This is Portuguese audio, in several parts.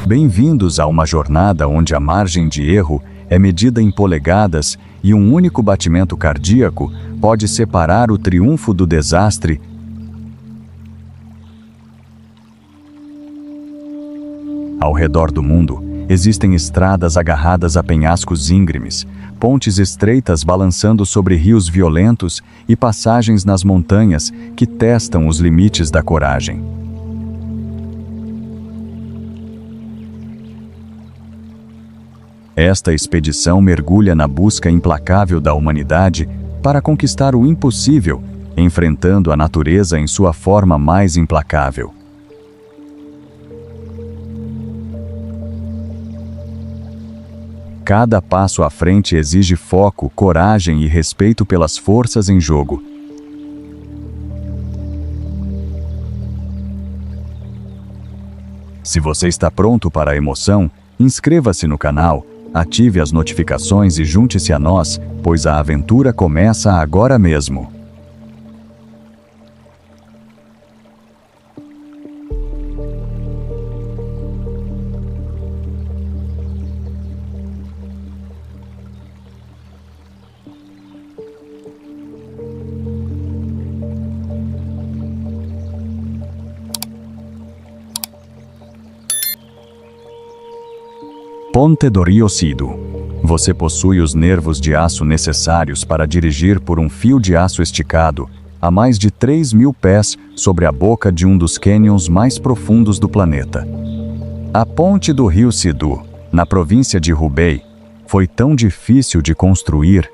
Bem-vindos a uma jornada onde a margem de erro é medida em polegadas e um único batimento cardíaco pode separar o triunfo do desastre. Ao redor do mundo, existem estradas agarradas a penhascos íngremes, pontes estreitas balançando sobre rios violentos e passagens nas montanhas que testam os limites da coragem. Esta expedição mergulha na busca implacável da humanidade para conquistar o impossível, enfrentando a natureza em sua forma mais implacável. Cada passo à frente exige foco, coragem e respeito pelas forças em jogo. Se você está pronto para a emoção, inscreva-se no canal, ative as notificações e junte-se a nós, pois a aventura começa agora mesmo. Ponte do Rio Sidu. Você possui os nervos de aço necessários para dirigir por um fio de aço esticado a mais de 3.000 pés sobre a boca de um dos cânions mais profundos do planeta. A ponte do Rio Sidu, na província de Hubei, foi tão difícil de construir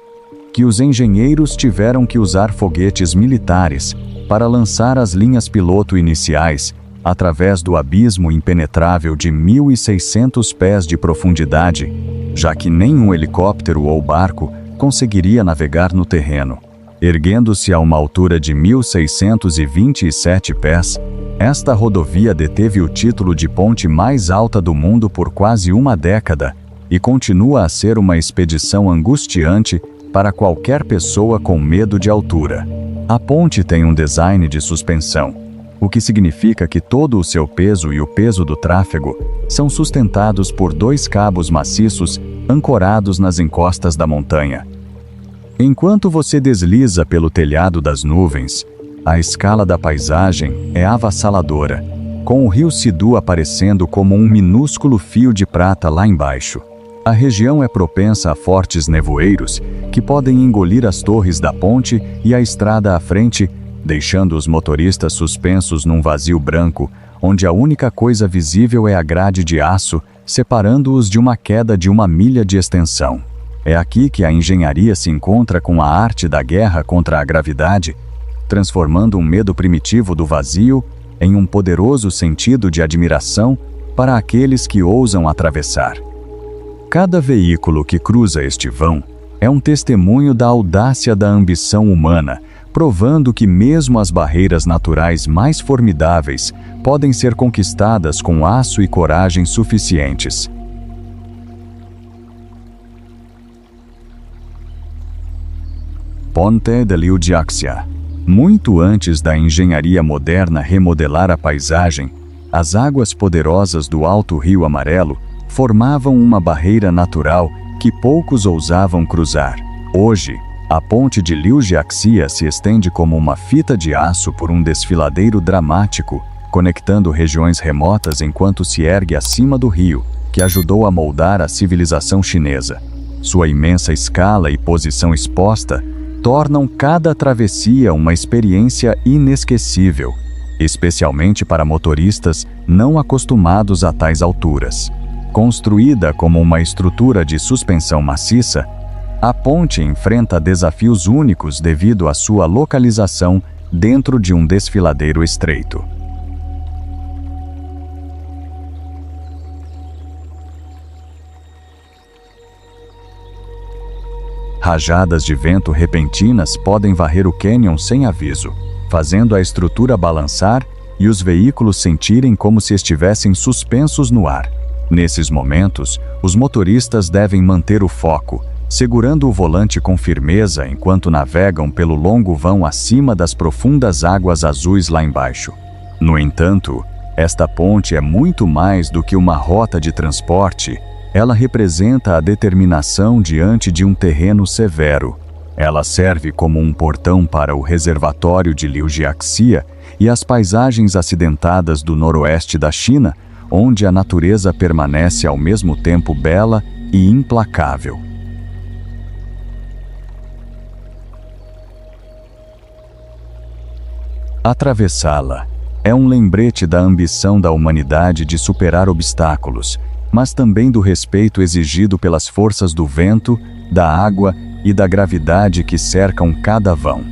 que os engenheiros tiveram que usar foguetes militares para lançar as linhas piloto iniciais através do abismo impenetrável de 1.600 pés de profundidade, já que nenhum helicóptero ou barco conseguiria navegar no terreno. Erguendo-se a uma altura de 1.627 pés, esta rodovia deteve o título de ponte mais alta do mundo por quase uma década e continua a ser uma expedição angustiante para qualquer pessoa com medo de altura. A ponte tem um design de suspensão, o que significa que todo o seu peso e o peso do tráfego são sustentados por 2 cabos maciços ancorados nas encostas da montanha. Enquanto você desliza pelo telhado das nuvens, a escala da paisagem é avassaladora, com o Rio Sidu aparecendo como um minúsculo fio de prata lá embaixo. A região é propensa a fortes nevoeiros que podem engolir as torres da ponte e a estrada à frente, deixando os motoristas suspensos num vazio branco, onde a única coisa visível é a grade de aço, separando-os de uma queda de 1 milha de extensão. É aqui que a engenharia se encontra com a arte da guerra contra a gravidade, transformando um medo primitivo do vazio em um poderoso sentido de admiração para aqueles que ousam atravessar. Cada veículo que cruza este vão é um testemunho da audácia da ambição humana, provando que mesmo as barreiras naturais mais formidáveis podem ser conquistadas com aço e coragem suficientes. Ponte de Liujiaxia. Muito antes da engenharia moderna remodelar a paisagem, as águas poderosas do Alto Rio Amarelo formavam uma barreira natural que poucos ousavam cruzar. Hoje, a ponte de Liujiaxia se estende como uma fita de aço por um desfiladeiro dramático, conectando regiões remotas enquanto se ergue acima do rio, que ajudou a moldar a civilização chinesa. Sua imensa escala e posição exposta tornam cada travessia uma experiência inesquecível, especialmente para motoristas não acostumados a tais alturas. Construída como uma estrutura de suspensão maciça, a ponte enfrenta desafios únicos devido à sua localização dentro de um desfiladeiro estreito. Rajadas de vento repentinas podem varrer o cânion sem aviso, fazendo a estrutura balançar e os veículos sentirem como se estivessem suspensos no ar. Nesses momentos, os motoristas devem manter o foco, segurando o volante com firmeza enquanto navegam pelo longo vão acima das profundas águas azuis lá embaixo. No entanto, Esta ponte é muito mais do que uma rota de transporte. Ela representa a determinação diante de um terreno severo. Ela serve como um portão para o reservatório de Liujiaxia e as paisagens acidentadas do noroeste da China, onde a natureza permanece ao mesmo tempo bela e implacável. Atravessá-la é um lembrete da ambição da humanidade de superar obstáculos, mas também do respeito exigido pelas forças do vento, da água e da gravidade que cercam cada vão.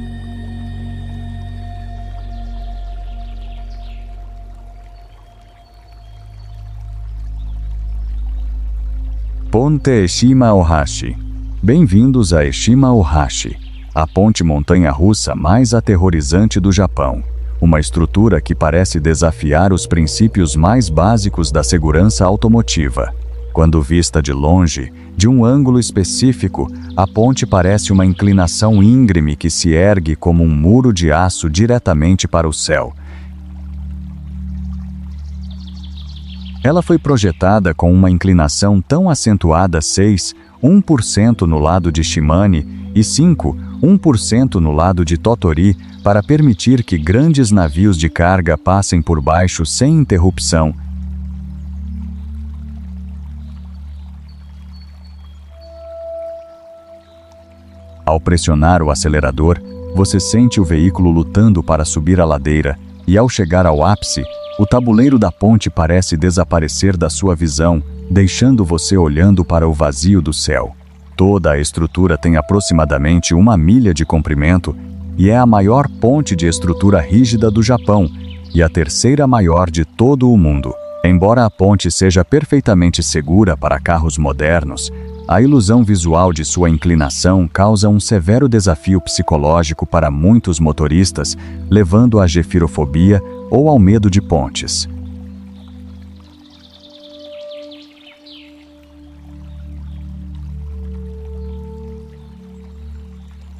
Ponte Eshima-Ohashi. Bem-vindos a Eshima-Ohashi, a ponte montanha-russa mais aterrorizante do Japão. Uma estrutura que parece desafiar os princípios mais básicos da segurança automotiva. Quando vista de longe, de um ângulo específico, a ponte parece uma inclinação íngreme que se ergue como um muro de aço diretamente para o céu. Ela foi projetada com uma inclinação tão acentuada 1% no lado de Shimane e 1% no lado de Tottori, para permitir que grandes navios de carga passem por baixo sem interrupção. Ao pressionar o acelerador, você sente o veículo lutando para subir a ladeira, e ao chegar ao ápice, o tabuleiro da ponte parece desaparecer da sua visão, deixando você olhando para o vazio do céu. Toda a estrutura tem aproximadamente 1 milha de comprimento e é a maior ponte de estrutura rígida do Japão e a terceira maior de todo o mundo. Embora a ponte seja perfeitamente segura para carros modernos, a ilusão visual de sua inclinação causa um severo desafio psicológico para muitos motoristas, levando à gefirofobia ou ao medo de pontes.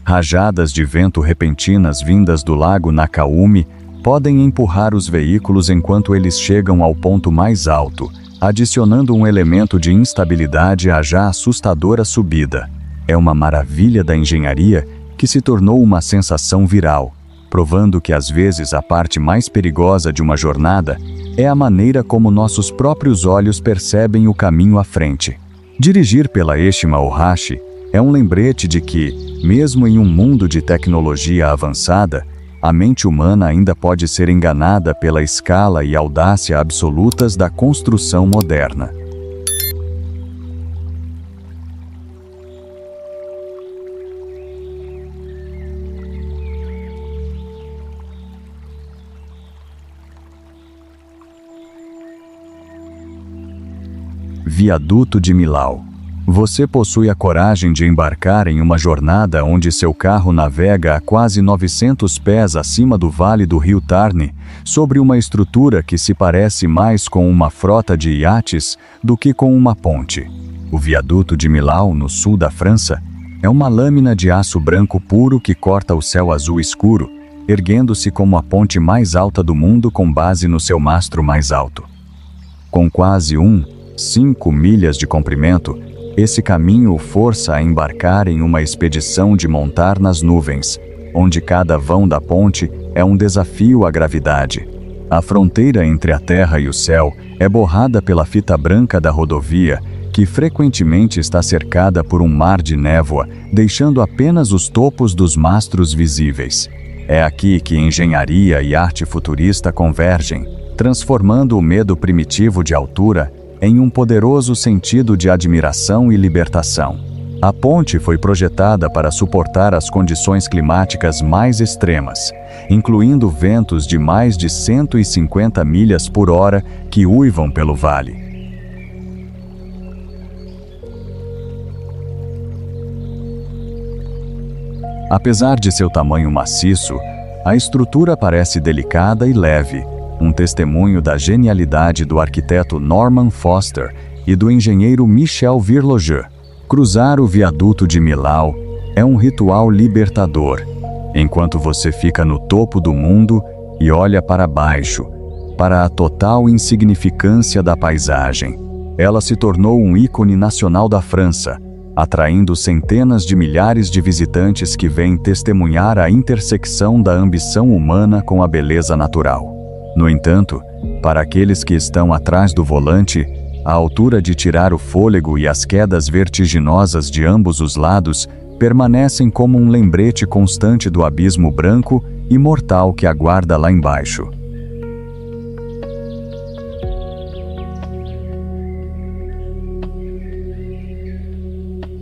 Rajadas de vento repentinas vindas do lago Nakaumi podem empurrar os veículos enquanto eles chegam ao ponto mais alto, adicionando um elemento de instabilidade à já assustadora subida. É uma maravilha da engenharia que se tornou uma sensação viral, provando que às vezes a parte mais perigosa de uma jornada é a maneira como nossos próprios olhos percebem o caminho à frente. Dirigir pela Eshima-Ohashi é um lembrete de que, mesmo em um mundo de tecnologia avançada, a mente humana ainda pode ser enganada pela escala e audácia absolutas da construção moderna. Viaduto de Millau. Você possui a coragem de embarcar em uma jornada onde seu carro navega a quase 900 pés acima do vale do rio Tarn, sobre uma estrutura que se parece mais com uma frota de iates do que com uma ponte. O viaduto de Millau, no sul da França, é uma lâmina de aço branco puro que corta o céu azul escuro, erguendo-se como a ponte mais alta do mundo com base no seu mastro mais alto. Com quase 5 milhas de comprimento, esse caminho o força a embarcar em uma expedição de montar nas nuvens, onde cada vão da ponte é um desafio à gravidade. A fronteira entre a terra e o céu é borrada pela fita branca da rodovia, que frequentemente está cercada por um mar de névoa, deixando apenas os topos dos mastros visíveis. É aqui que engenharia e arte futurista convergem, transformando o medo primitivo de altura em um poderoso sentido de admiração e libertação. A ponte foi projetada para suportar as condições climáticas mais extremas, incluindo ventos de mais de 150 milhas por hora que uivam pelo vale. Apesar de seu tamanho maciço, a estrutura parece delicada e leve, um testemunho da genialidade do arquiteto Norman Foster e do engenheiro Michel Virloger. Cruzar o viaduto de Millau é um ritual libertador, enquanto você fica no topo do mundo e olha para baixo. para a total insignificância da paisagem. Ela se tornou um ícone nacional da França, atraindo centenas de milhares de visitantes que vêm testemunhar a intersecção da ambição humana com a beleza natural. No entanto, para aqueles que estão atrás do volante, a altura de tirar o fôlego e as quedas vertiginosas de ambos os lados permanecem como um lembrete constante do abismo branco e mortal que aguarda lá embaixo.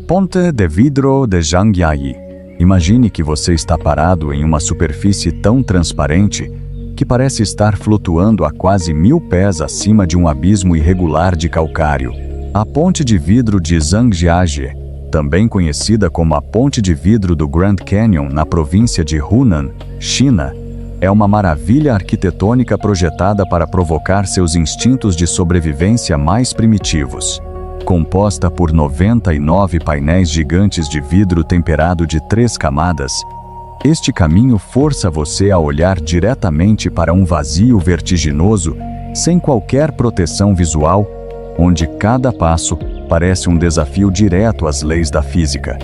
Ponte de Vidro de Jangjai. Imagine que você está parado em uma superfície tão transparente que parece estar flutuando a quase 1000 pés acima de um abismo irregular de calcário. A Ponte de Vidro de Zhangjiajie, também conhecida como a Ponte de Vidro do Grand Canyon na província de Hunan, China, é uma maravilha arquitetônica projetada para provocar seus instintos de sobrevivência mais primitivos. Composta por 99 painéis gigantes de vidro temperado de 3 camadas, este caminho força você a olhar diretamente para um vazio vertiginoso, sem qualquer proteção visual, onde cada passo parece um desafio direto às leis da física.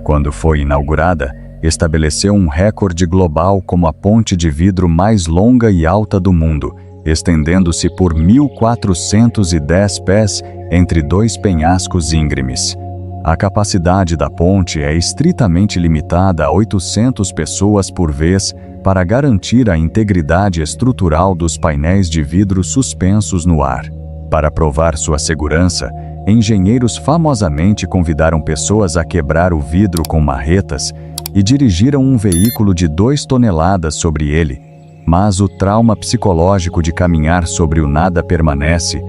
Quando foi inaugurada, estabeleceu um recorde global como a ponte de vidro mais longa e alta do mundo, estendendo-se por 1.410 pés entre 2 penhascos íngremes. A capacidade da ponte é estritamente limitada a 800 pessoas por vez para garantir a integridade estrutural dos painéis de vidro suspensos no ar. Para provar sua segurança, engenheiros famosamente convidaram pessoas a quebrar o vidro com marretas e dirigiram um veículo de 2 toneladas sobre ele, mas o trauma psicológico de caminhar sobre o nada permanece.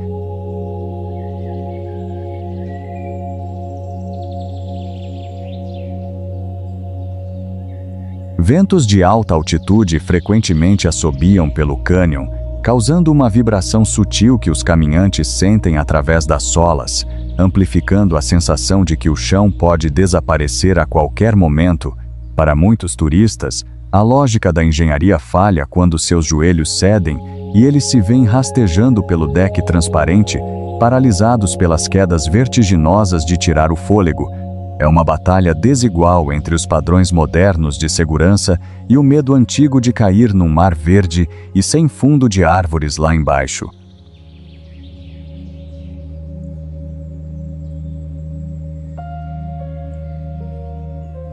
Ventos de alta altitude frequentemente assobiam pelo cânion, causando uma vibração sutil que os caminhantes sentem através das solas, amplificando a sensação de que o chão pode desaparecer a qualquer momento. Para muitos turistas, a lógica da engenharia falha quando seus joelhos cedem e eles se veem rastejando pelo deck transparente, paralisados pelas quedas vertiginosas de tirar o fôlego. É uma batalha desigual entre os padrões modernos de segurança e o medo antigo de cair num mar verde e sem fundo de árvores lá embaixo.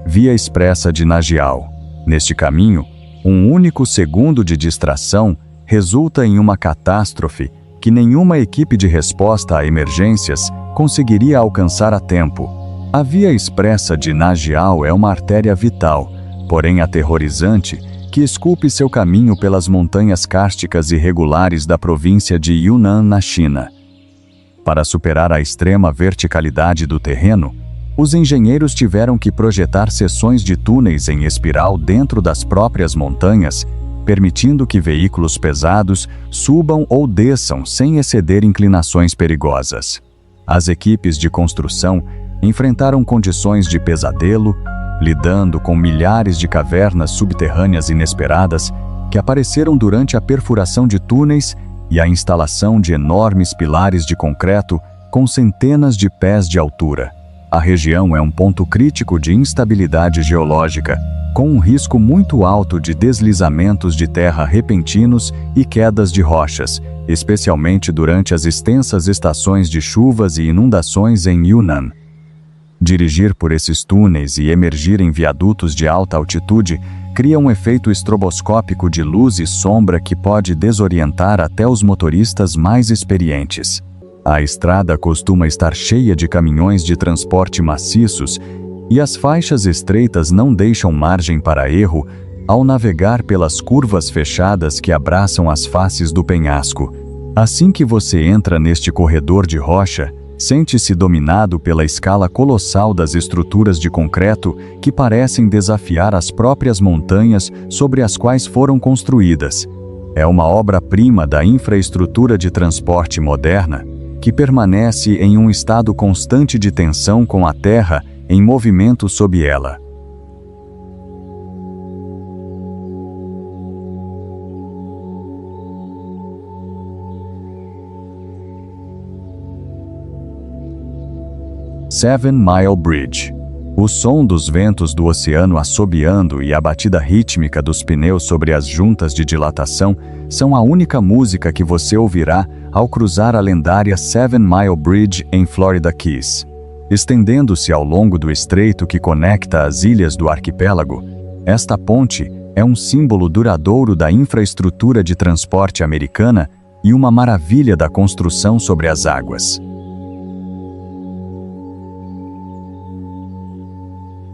Via Expressa de Nagiao. Neste caminho, um único segundo de distração resulta em uma catástrofe que nenhuma equipe de resposta a emergências conseguiria alcançar a tempo. A Via Expressa de Nagiao é uma artéria vital, porém aterrorizante, que esculpe seu caminho pelas montanhas kársticas irregulares da província de Yunnan, na China. Para superar a extrema verticalidade do terreno, os engenheiros tiveram que projetar seções de túneis em espiral dentro das próprias montanhas, permitindo que veículos pesados subam ou desçam sem exceder inclinações perigosas. As equipes de construção enfrentaram condições de pesadelo, lidando com milhares de cavernas subterrâneas inesperadas que apareceram durante a perfuração de túneis e a instalação de enormes pilares de concreto com centenas de pés de altura. A região é um ponto crítico de instabilidade geológica, com um risco muito alto de deslizamentos de terra repentinos e quedas de rochas, especialmente durante as extensas estações de chuvas e inundações em Yunnan. Dirigir por esses túneis e emergir em viadutos de alta altitude cria um efeito estroboscópico de luz e sombra que pode desorientar até os motoristas mais experientes. A estrada costuma estar cheia de caminhões de transporte maciços e as faixas estreitas não deixam margem para erro ao navegar pelas curvas fechadas que abraçam as faces do penhasco. Assim que você entra neste corredor de rocha, sente-se dominado pela escala colossal das estruturas de concreto que parecem desafiar as próprias montanhas sobre as quais foram construídas. É uma obra-prima da infraestrutura de transporte moderna, que permanece em um estado constante de tensão com a terra em movimento sob ela. Seven Mile Bridge. O som dos ventos do oceano assobiando e a batida rítmica dos pneus sobre as juntas de dilatação são a única música que você ouvirá ao cruzar a lendária Seven Mile Bridge em Florida Keys. Estendendo-se ao longo do estreito que conecta as ilhas do arquipélago, esta ponte é um símbolo duradouro da infraestrutura de transporte americana e uma maravilha da construção sobre as águas.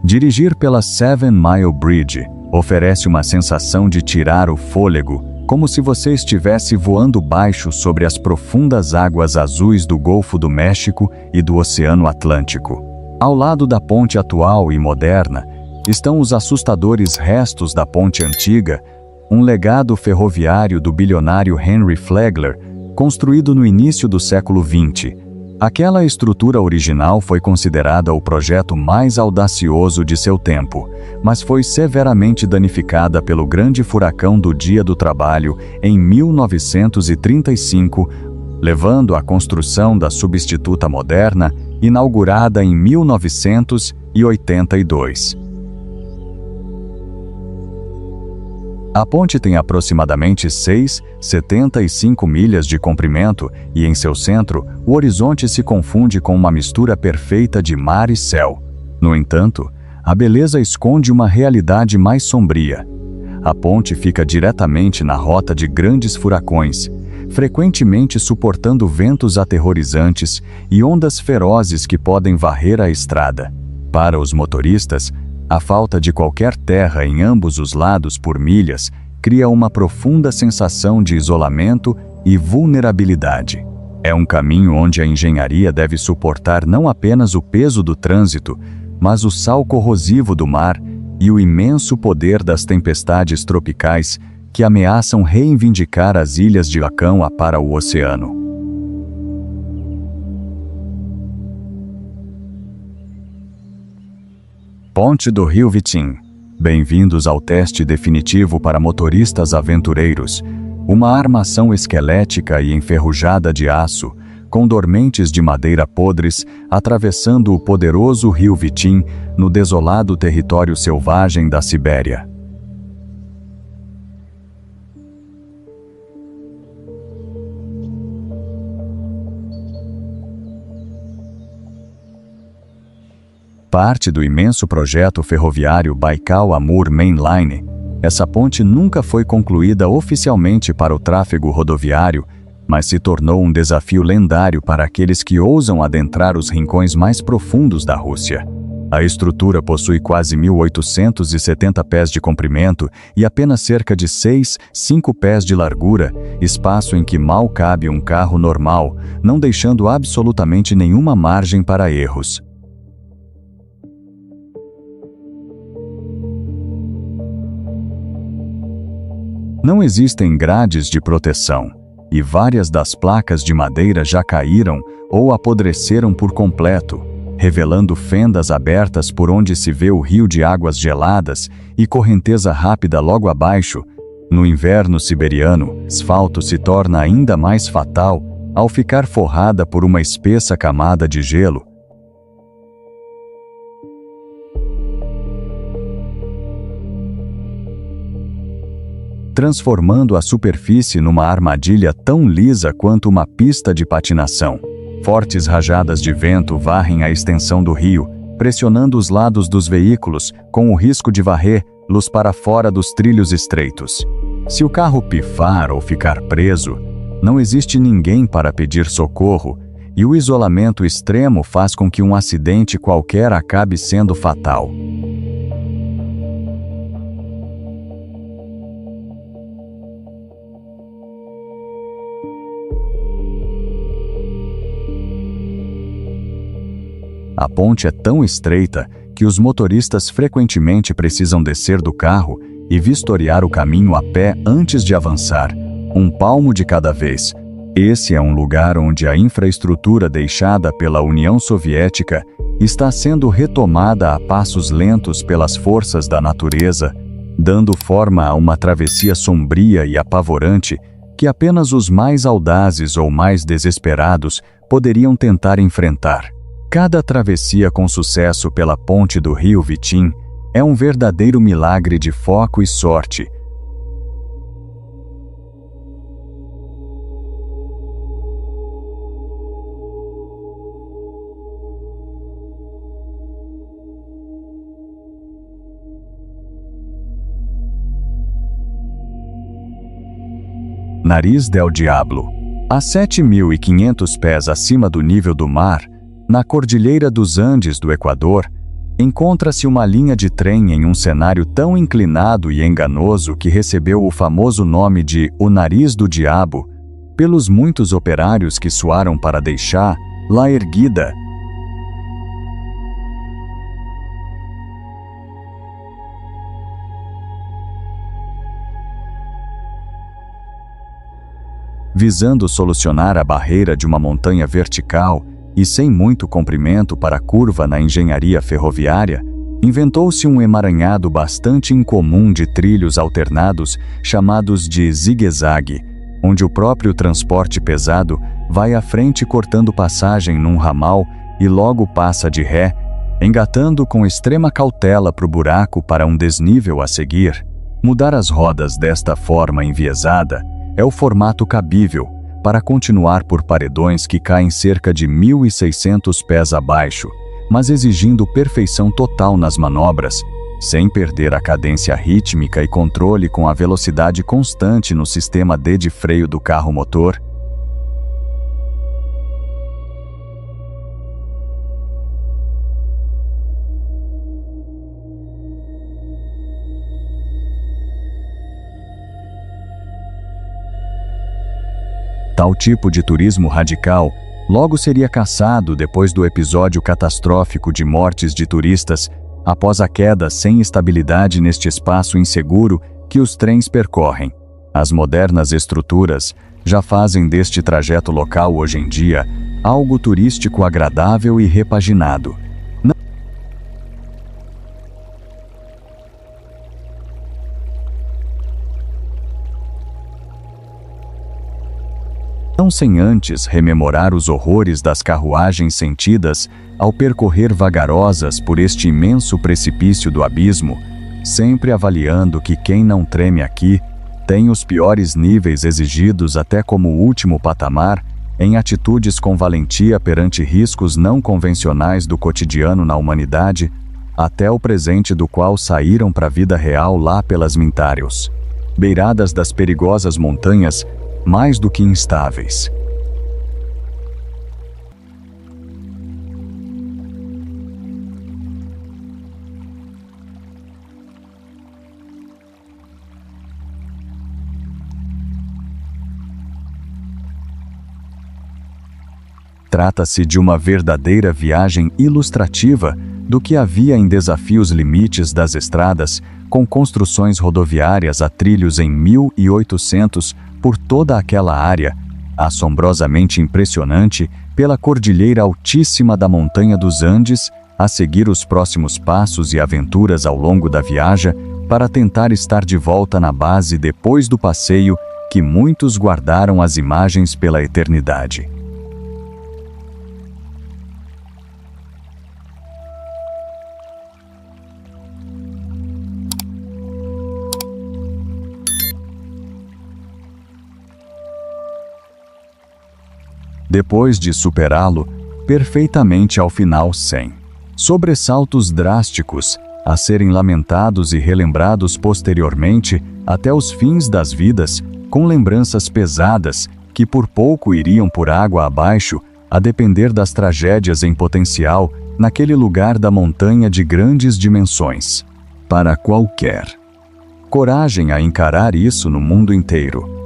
Dirigir pela Seven Mile Bridge oferece uma sensação de tirar o fôlego, como se você estivesse voando baixo sobre as profundas águas azuis do Golfo do México e do Oceano Atlântico. Ao lado da ponte atual e moderna, estão os assustadores restos da ponte antiga, um legado ferroviário do bilionário Henry Flagler, construído no início do século XX. Aquela estrutura original foi considerada o projeto mais audacioso de seu tempo, mas foi severamente danificada pelo grande furacão do Dia do Trabalho em 1935, levando à construção da substituta moderna, inaugurada em 1982. A ponte tem aproximadamente 6,75 milhas de comprimento e em seu centro, o horizonte se confunde com uma mistura perfeita de mar e céu. No entanto, a beleza esconde uma realidade mais sombria. A ponte fica diretamente na rota de grandes furacões, frequentemente suportando ventos aterrorizantes e ondas ferozes que podem varrer a estrada. Para os motoristas, a falta de qualquer terra em ambos os lados por milhas cria uma profunda sensação de isolamento e vulnerabilidade. É um caminho onde a engenharia deve suportar não apenas o peso do trânsito, mas o sal corrosivo do mar e o imenso poder das tempestades tropicais que ameaçam reivindicar as ilhas de Lacão para o oceano. Ponte do Rio Vitim. Bem-vindos ao teste definitivo para motoristas aventureiros. Uma armação esquelética e enferrujada de aço, com dormentes de madeira podres, atravessando o poderoso Rio Vitim no desolado território selvagem da Sibéria. Parte do imenso projeto ferroviário Baikal-Amur Main Line, essa ponte nunca foi concluída oficialmente para o tráfego rodoviário, mas se tornou um desafio lendário para aqueles que ousam adentrar os rincões mais profundos da Rússia. A estrutura possui quase 1.870 pés de comprimento e apenas cerca de 5 pés de largura, espaço em que mal cabe um carro normal, não deixando absolutamente nenhuma margem para erros. Não existem grades de proteção, e várias das placas de madeira já caíram ou apodreceram por completo, revelando fendas abertas por onde se vê o rio de águas geladas e correnteza rápida logo abaixo. No inverno siberiano, o asfalto se torna ainda mais fatal ao ficar forrada por uma espessa camada de gelo. Transformando a superfície numa armadilha tão lisa quanto uma pista de patinação. Fortes rajadas de vento varrem a extensão do rio, pressionando os lados dos veículos, com o risco de varrer-los para fora dos trilhos estreitos. Se o carro pifar ou ficar preso, não existe ninguém para pedir socorro, e o isolamento extremo faz com que um acidente qualquer acabe sendo fatal. A ponte é tão estreita que os motoristas frequentemente precisam descer do carro e vistoriar o caminho a pé antes de avançar, um palmo de cada vez, Esse é um lugar onde a infraestrutura deixada pela União Soviética está sendo retomada a passos lentos pelas forças da natureza, dando forma a uma travessia sombria e apavorante que apenas os mais audazes ou mais desesperados poderiam tentar enfrentar. Cada travessia com sucesso pela ponte do rio Vitim é um verdadeiro milagre de foco e sorte. Nariz del Diablo. A 7.500 pés acima do nível do mar, na Cordilheira dos Andes do Equador, encontra-se uma linha de trem em um cenário tão inclinado e enganoso que recebeu o famoso nome de O Nariz do Diabo, pelos muitos operários que suaram para deixar lá erguida. Visando solucionar a barreira de uma montanha vertical e sem muito comprimento para a curva na engenharia ferroviária, inventou-se um emaranhado bastante incomum de trilhos alternados chamados de zigue-zague, onde o próprio transporte pesado vai à frente cortando passagem num ramal e logo passa de ré, engatando com extrema cautela para o buraco para um desnível a seguir. Mudar as rodas desta forma enviesada é o formato cabível para continuar por paredões que caem cerca de 1.600 pés abaixo, mas exigindo perfeição total nas manobras, sem perder a cadência rítmica e controle com a velocidade constante no sistema D de freio do carro motor. Tal tipo de turismo radical logo seria cassado depois do episódio catastrófico de mortes de turistas após a queda sem estabilidade neste espaço inseguro que os trens percorrem. As modernas estruturas já fazem deste trajeto local hoje em dia algo turístico agradável e repaginado. Não sem antes rememorar os horrores das carruagens sentidas ao percorrer vagarosas por este imenso precipício do abismo, sempre avaliando que quem não treme aqui tem os piores níveis exigidos até como último patamar em atitudes com valentia perante riscos não convencionais do cotidiano na humanidade, até o presente do qual saíram para a vida real lá pelas Mintários, beiradas das perigosas montanhas mais do que instáveis. Trata-se de uma verdadeira viagem ilustrativa do que havia em desafios limites das estradas, com construções rodoviárias a trilhos em 1800 por toda aquela área, assombrosamente impressionante pela cordilheira altíssima da Montanha dos Andes, a seguir os próximos passos e aventuras ao longo da viagem, para tentar estar de volta na base depois do passeio que muitos guardaram as imagens pela eternidade. Depois de superá-lo, perfeitamente ao final sem sobressaltos drásticos, a serem lamentados e relembrados posteriormente até os fins das vidas, com lembranças pesadas que por pouco iriam por água abaixo, a depender das tragédias em potencial naquele lugar da montanha de grandes dimensões. Para qualquer coragem a encarar isso no mundo inteiro.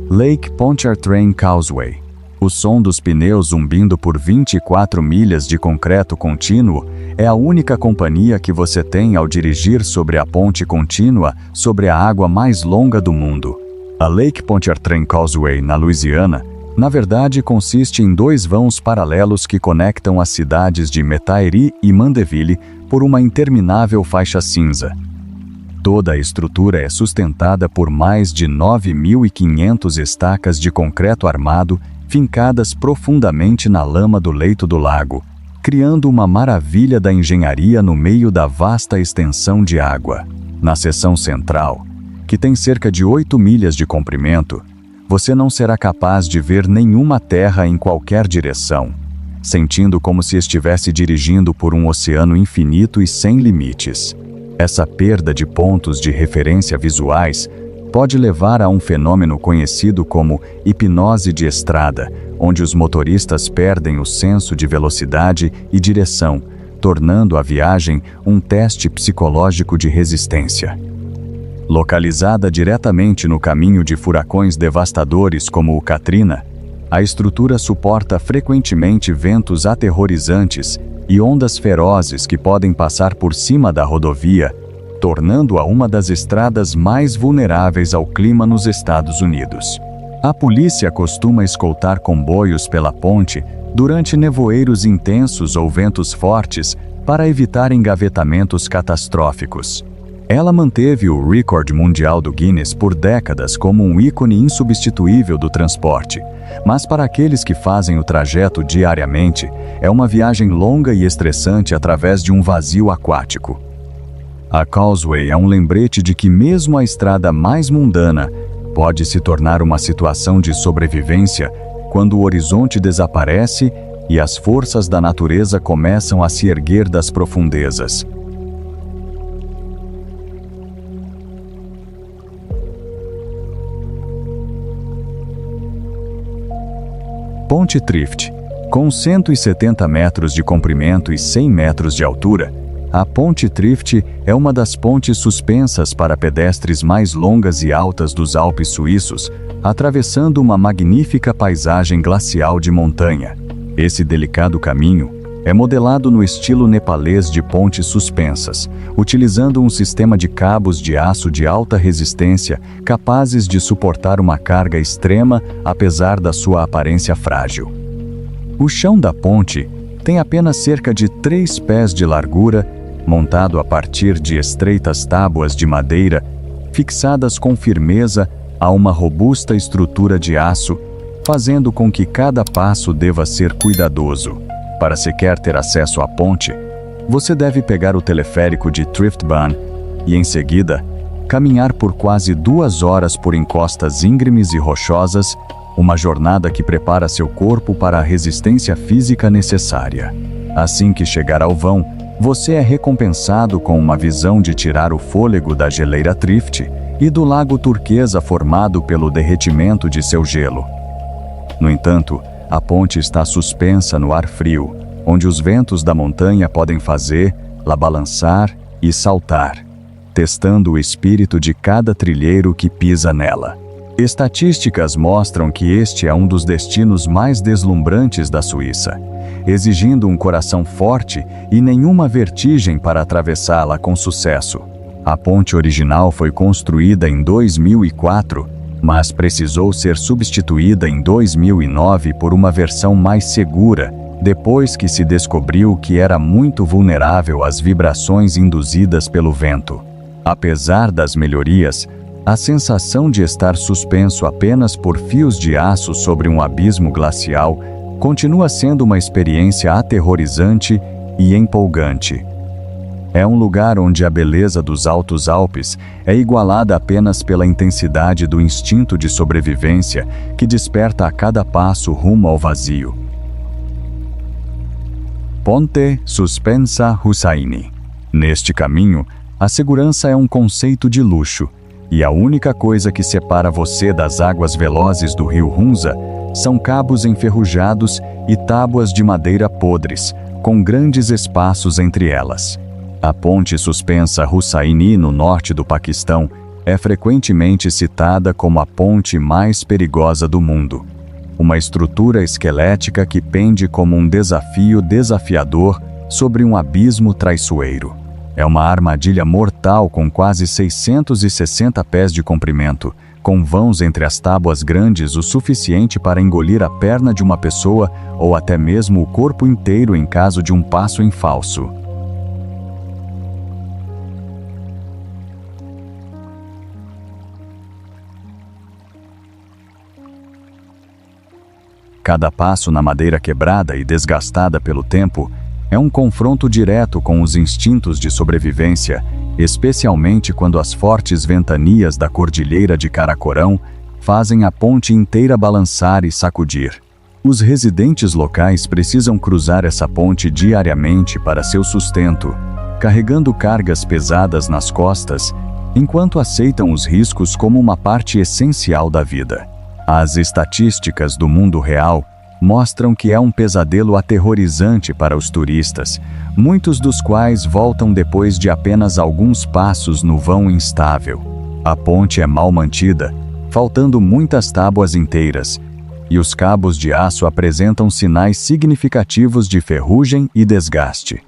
Lake Pontchartrain Causeway. O som dos pneus zumbindo por 24 milhas de concreto contínuo é a única companhia que você tem ao dirigir sobre a ponte contínua sobre a água mais longa do mundo. A Lake Pontchartrain Causeway, na Louisiana, na verdade consiste em 2 vãos paralelos que conectam as cidades de Metairie e Mandeville por uma interminável faixa cinza. Toda a estrutura é sustentada por mais de 9.500 estacas de concreto armado fincadas profundamente na lama do leito do lago, criando uma maravilha da engenharia no meio da vasta extensão de água. Na seção central, que tem cerca de 8 milhas de comprimento, você não será capaz de ver nenhuma terra em qualquer direção, sentindo como se estivesse dirigindo por um oceano infinito e sem limites. Essa perda de pontos de referência visuais pode levar a um fenômeno conhecido como hipnose de estrada, onde os motoristas perdem o senso de velocidade e direção, tornando a viagem um teste psicológico de resistência. Localizada diretamente no caminho de furacões devastadores como o Katrina, a estrutura suporta frequentemente ventos aterrorizantes e ondas ferozes que podem passar por cima da rodovia, tornando-a uma das estradas mais vulneráveis ao clima nos Estados Unidos. A polícia costuma escoltar comboios pela ponte durante nevoeiros intensos ou ventos fortes para evitar engavetamentos catastróficos. Ela manteve o recorde mundial do Guinness por décadas como um ícone insubstituível do transporte, mas para aqueles que fazem o trajeto diariamente, é uma viagem longa e estressante através de um vazio aquático. A Causeway é um lembrete de que mesmo a estrada mais mundana pode se tornar uma situação de sobrevivência quando o horizonte desaparece e as forças da natureza começam a se erguer das profundezas. Ponte Trift. Com 170 metros de comprimento e 100 metros de altura, a Ponte Trift é uma das pontes suspensas para pedestres mais longas e altas dos Alpes suíços, atravessando uma magnífica paisagem glacial de montanha. Esse delicado caminho é modelado no estilo nepalês de pontes suspensas, utilizando um sistema de cabos de aço de alta resistência capazes de suportar uma carga extrema apesar da sua aparência frágil. O chão da ponte tem apenas cerca de 3 pés de largura, montado a partir de estreitas tábuas de madeira, fixadas com firmeza a uma robusta estrutura de aço, fazendo com que cada passo deva ser cuidadoso. Para sequer ter acesso à ponte, você deve pegar o teleférico de Thriftbahn e, em seguida, caminhar por quase 2 horas por encostas íngremes e rochosas, uma jornada que prepara seu corpo para a resistência física necessária. Assim que chegar ao vão, você é recompensado com uma visão de tirar o fôlego da geleira Trift e do lago turquesa formado pelo derretimento de seu gelo. No entanto, a ponte está suspensa no ar frio, onde os ventos da montanha podem fazê-la balançar e saltar, testando o espírito de cada trilheiro que pisa nela. Estatísticas mostram que este é um dos destinos mais deslumbrantes da Suíça, exigindo um coração forte e nenhuma vertigem para atravessá-la com sucesso. A ponte original foi construída em 2004, mas precisou ser substituída em 2009 por uma versão mais segura, depois que se descobriu que era muito vulnerável às vibrações induzidas pelo vento. Apesar das melhorias, a sensação de estar suspenso apenas por fios de aço sobre um abismo glacial continua sendo uma experiência aterrorizante e empolgante. É um lugar onde a beleza dos Altos Alpes é igualada apenas pela intensidade do instinto de sobrevivência que desperta a cada passo rumo ao vazio. Ponte Suspensa Hussaini. Neste caminho, a segurança é um conceito de luxo, e a única coisa que separa você das águas velozes do rio Hunza são cabos enferrujados e tábuas de madeira podres, com grandes espaços entre elas. A ponte suspensa Hussaini, no norte do Paquistão, é frequentemente citada como a ponte mais perigosa do mundo. Uma estrutura esquelética que pende como um desafio desafiador sobre um abismo traiçoeiro. É uma armadilha mortal com quase 660 pés de comprimento, com vãos entre as tábuas grandes o suficiente para engolir a perna de uma pessoa ou até mesmo o corpo inteiro em caso de um passo em falso. Cada passo na madeira quebrada e desgastada pelo tempo é um confronto direto com os instintos de sobrevivência, especialmente quando as fortes ventanias da Cordilheira de Karakoram fazem a ponte inteira balançar e sacudir. Os residentes locais precisam cruzar essa ponte diariamente para seu sustento, carregando cargas pesadas nas costas, enquanto aceitam os riscos como uma parte essencial da vida. As estatísticas do mundo real mostram que é um pesadelo aterrorizante para os turistas, muitos dos quais voltam depois de apenas alguns passos no vão instável. A ponte é mal mantida, faltando muitas tábuas inteiras, e os cabos de aço apresentam sinais significativos de ferrugem e desgaste.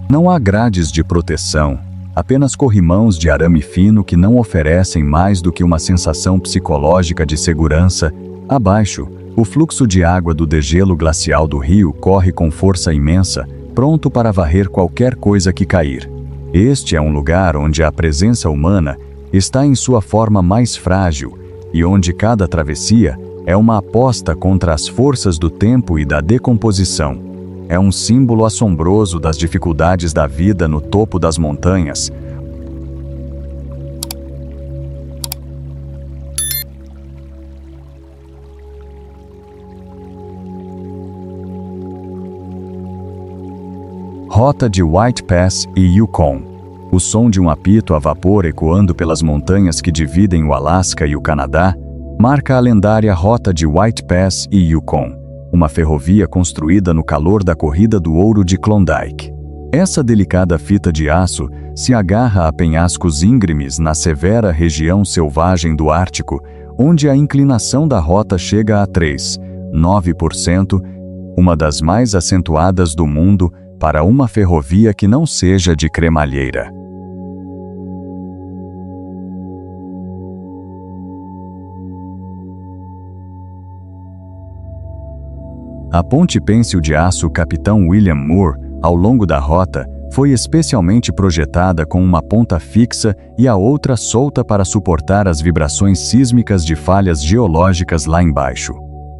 Não há grades de proteção, apenas corrimãos de arame fino que não oferecem mais do que uma sensação psicológica de segurança. Abaixo, o fluxo de água do degelo glacial do rio corre com força imensa, pronto para varrer qualquer coisa que cair. Este é um lugar onde a presença humana está em sua forma mais frágil e onde cada travessia é uma aposta contra as forças do tempo e da decomposição. É um símbolo assombroso das dificuldades da vida no topo das montanhas. Rota de White Pass e Yukon. O som de um apito a vapor ecoando pelas montanhas que dividem o Alasca e o Canadá marca a lendária Rota de White Pass e Yukon, uma ferrovia construída no calor da Corrida do Ouro de Klondike. Essa delicada fita de aço se agarra a penhascos íngremes na severa região selvagem do Ártico, onde a inclinação da rota chega a 3,9%, uma das mais acentuadas do mundo para uma ferrovia que não seja de cremalheira. A ponte pêncil de aço Capitão William Moore, ao longo da rota, foi especialmente projetada com uma ponta fixa e a outra solta para suportar as vibrações sísmicas de falhas geológicas lá embaixo.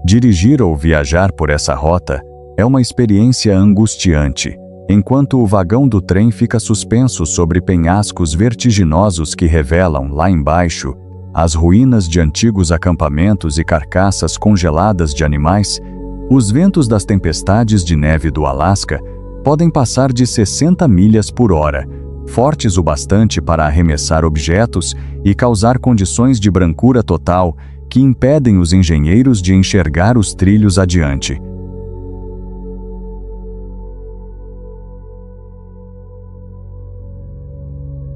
Dirigir ou viajar por essa rota é uma experiência angustiante, enquanto o vagão do trem fica suspenso sobre penhascos vertiginosos que revelam, lá embaixo, as ruínas de antigos acampamentos e carcaças congeladas de animais. Os ventos das tempestades de neve do Alasca podem passar de 60 milhas por hora, fortes o bastante para arremessar objetos e causar condições de brancura total que impedem os engenheiros de enxergar os trilhos adiante.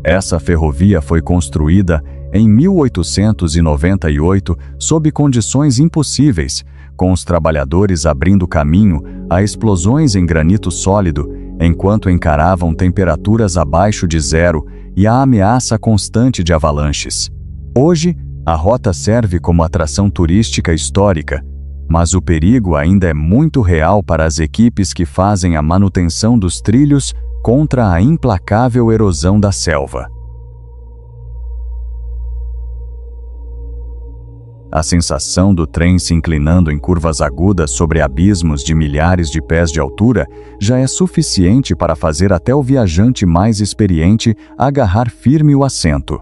Essa ferrovia foi construída em 1898 sob condições impossíveis, com os trabalhadores abrindo caminho a explosões em granito sólido, enquanto encaravam temperaturas abaixo de zero e a ameaça constante de avalanches. Hoje, a rota serve como atração turística histórica, mas o perigo ainda é muito real para as equipes que fazem a manutenção dos trilhos contra a implacável erosão da selva. A sensação do trem se inclinando em curvas agudas sobre abismos de milhares de pés de altura já é suficiente para fazer até o viajante mais experiente agarrar firme o assento.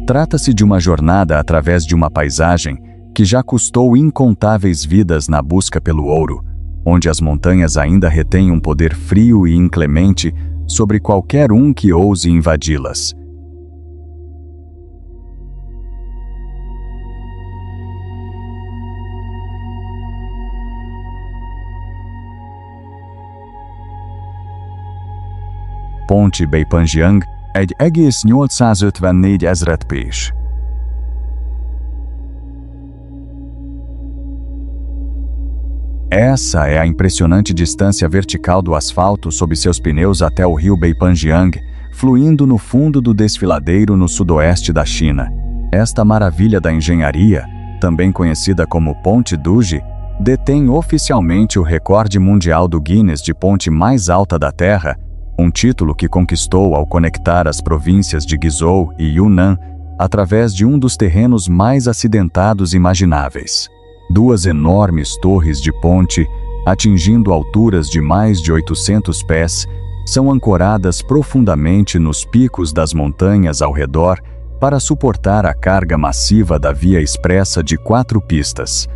Trata-se de uma jornada através de uma paisagem que já custou incontáveis vidas na busca pelo ouro, onde as montanhas ainda retêm um poder frio e inclemente sobre qualquer um que ouse invadi-las. ponte Beipanjiang 1,854 pés. Essa é a impressionante distância vertical do asfalto sob seus pneus até o rio Beipanjiang, fluindo no fundo do desfiladeiro no sudoeste da China. Esta maravilha da engenharia, também conhecida como Ponte Duji, detém oficialmente o recorde mundial do Guinness de ponte mais alta da Terra, um título que conquistou ao conectar as províncias de Guizhou e Yunnan através de um dos terrenos mais acidentados imagináveis. Duas enormes torres de ponte, atingindo alturas de mais de 800 pés, são ancoradas profundamente nos picos das montanhas ao redor para suportar a carga massiva da via expressa de 4 pistas.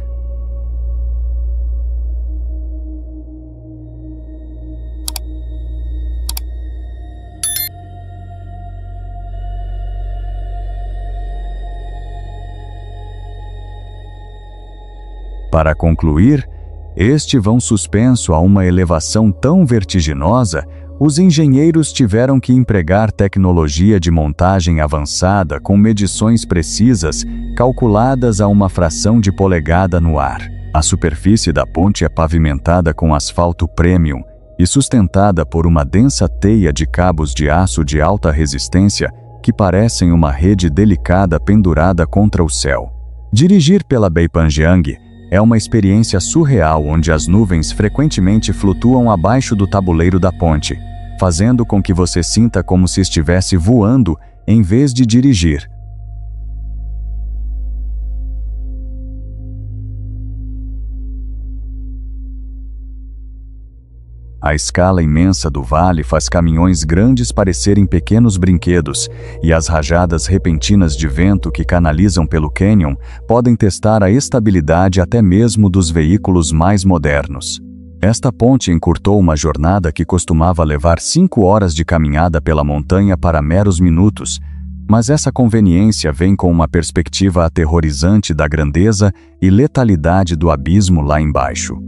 Para concluir, este vão suspenso a uma elevação tão vertiginosa, os engenheiros tiveram que empregar tecnologia de montagem avançada com medições precisas, calculadas a uma fração de polegada no ar. A superfície da ponte é pavimentada com asfalto premium e sustentada por uma densa teia de cabos de aço de alta resistência que parecem uma rede delicada pendurada contra o céu. Dirigir pela Beipanjiang é uma experiência surreal onde as nuvens frequentemente flutuam abaixo do tabuleiro da ponte, fazendo com que você sinta como se estivesse voando em vez de dirigir. A escala imensa do vale faz caminhões grandes parecerem pequenos brinquedos, e as rajadas repentinas de vento que canalizam pelo cânion podem testar a estabilidade até mesmo dos veículos mais modernos. Esta ponte encurtou uma jornada que costumava levar 5 horas de caminhada pela montanha para meros minutos, mas essa conveniência vem com uma perspectiva aterrorizante da grandeza e letalidade do abismo lá embaixo.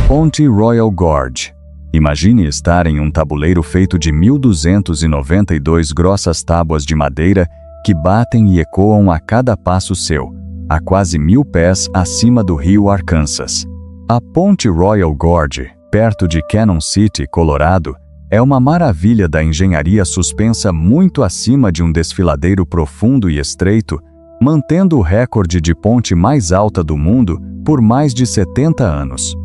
Ponte Royal Gorge. Imagine estar em um tabuleiro feito de 1.292 grossas tábuas de madeira que batem e ecoam a cada passo seu, a quase 1.000 pés acima do rio Arkansas. A Ponte Royal Gorge, perto de Cannon City, Colorado, é uma maravilha da engenharia suspensa muito acima de um desfiladeiro profundo e estreito, mantendo o recorde de ponte mais alta do mundo por mais de 70 anos.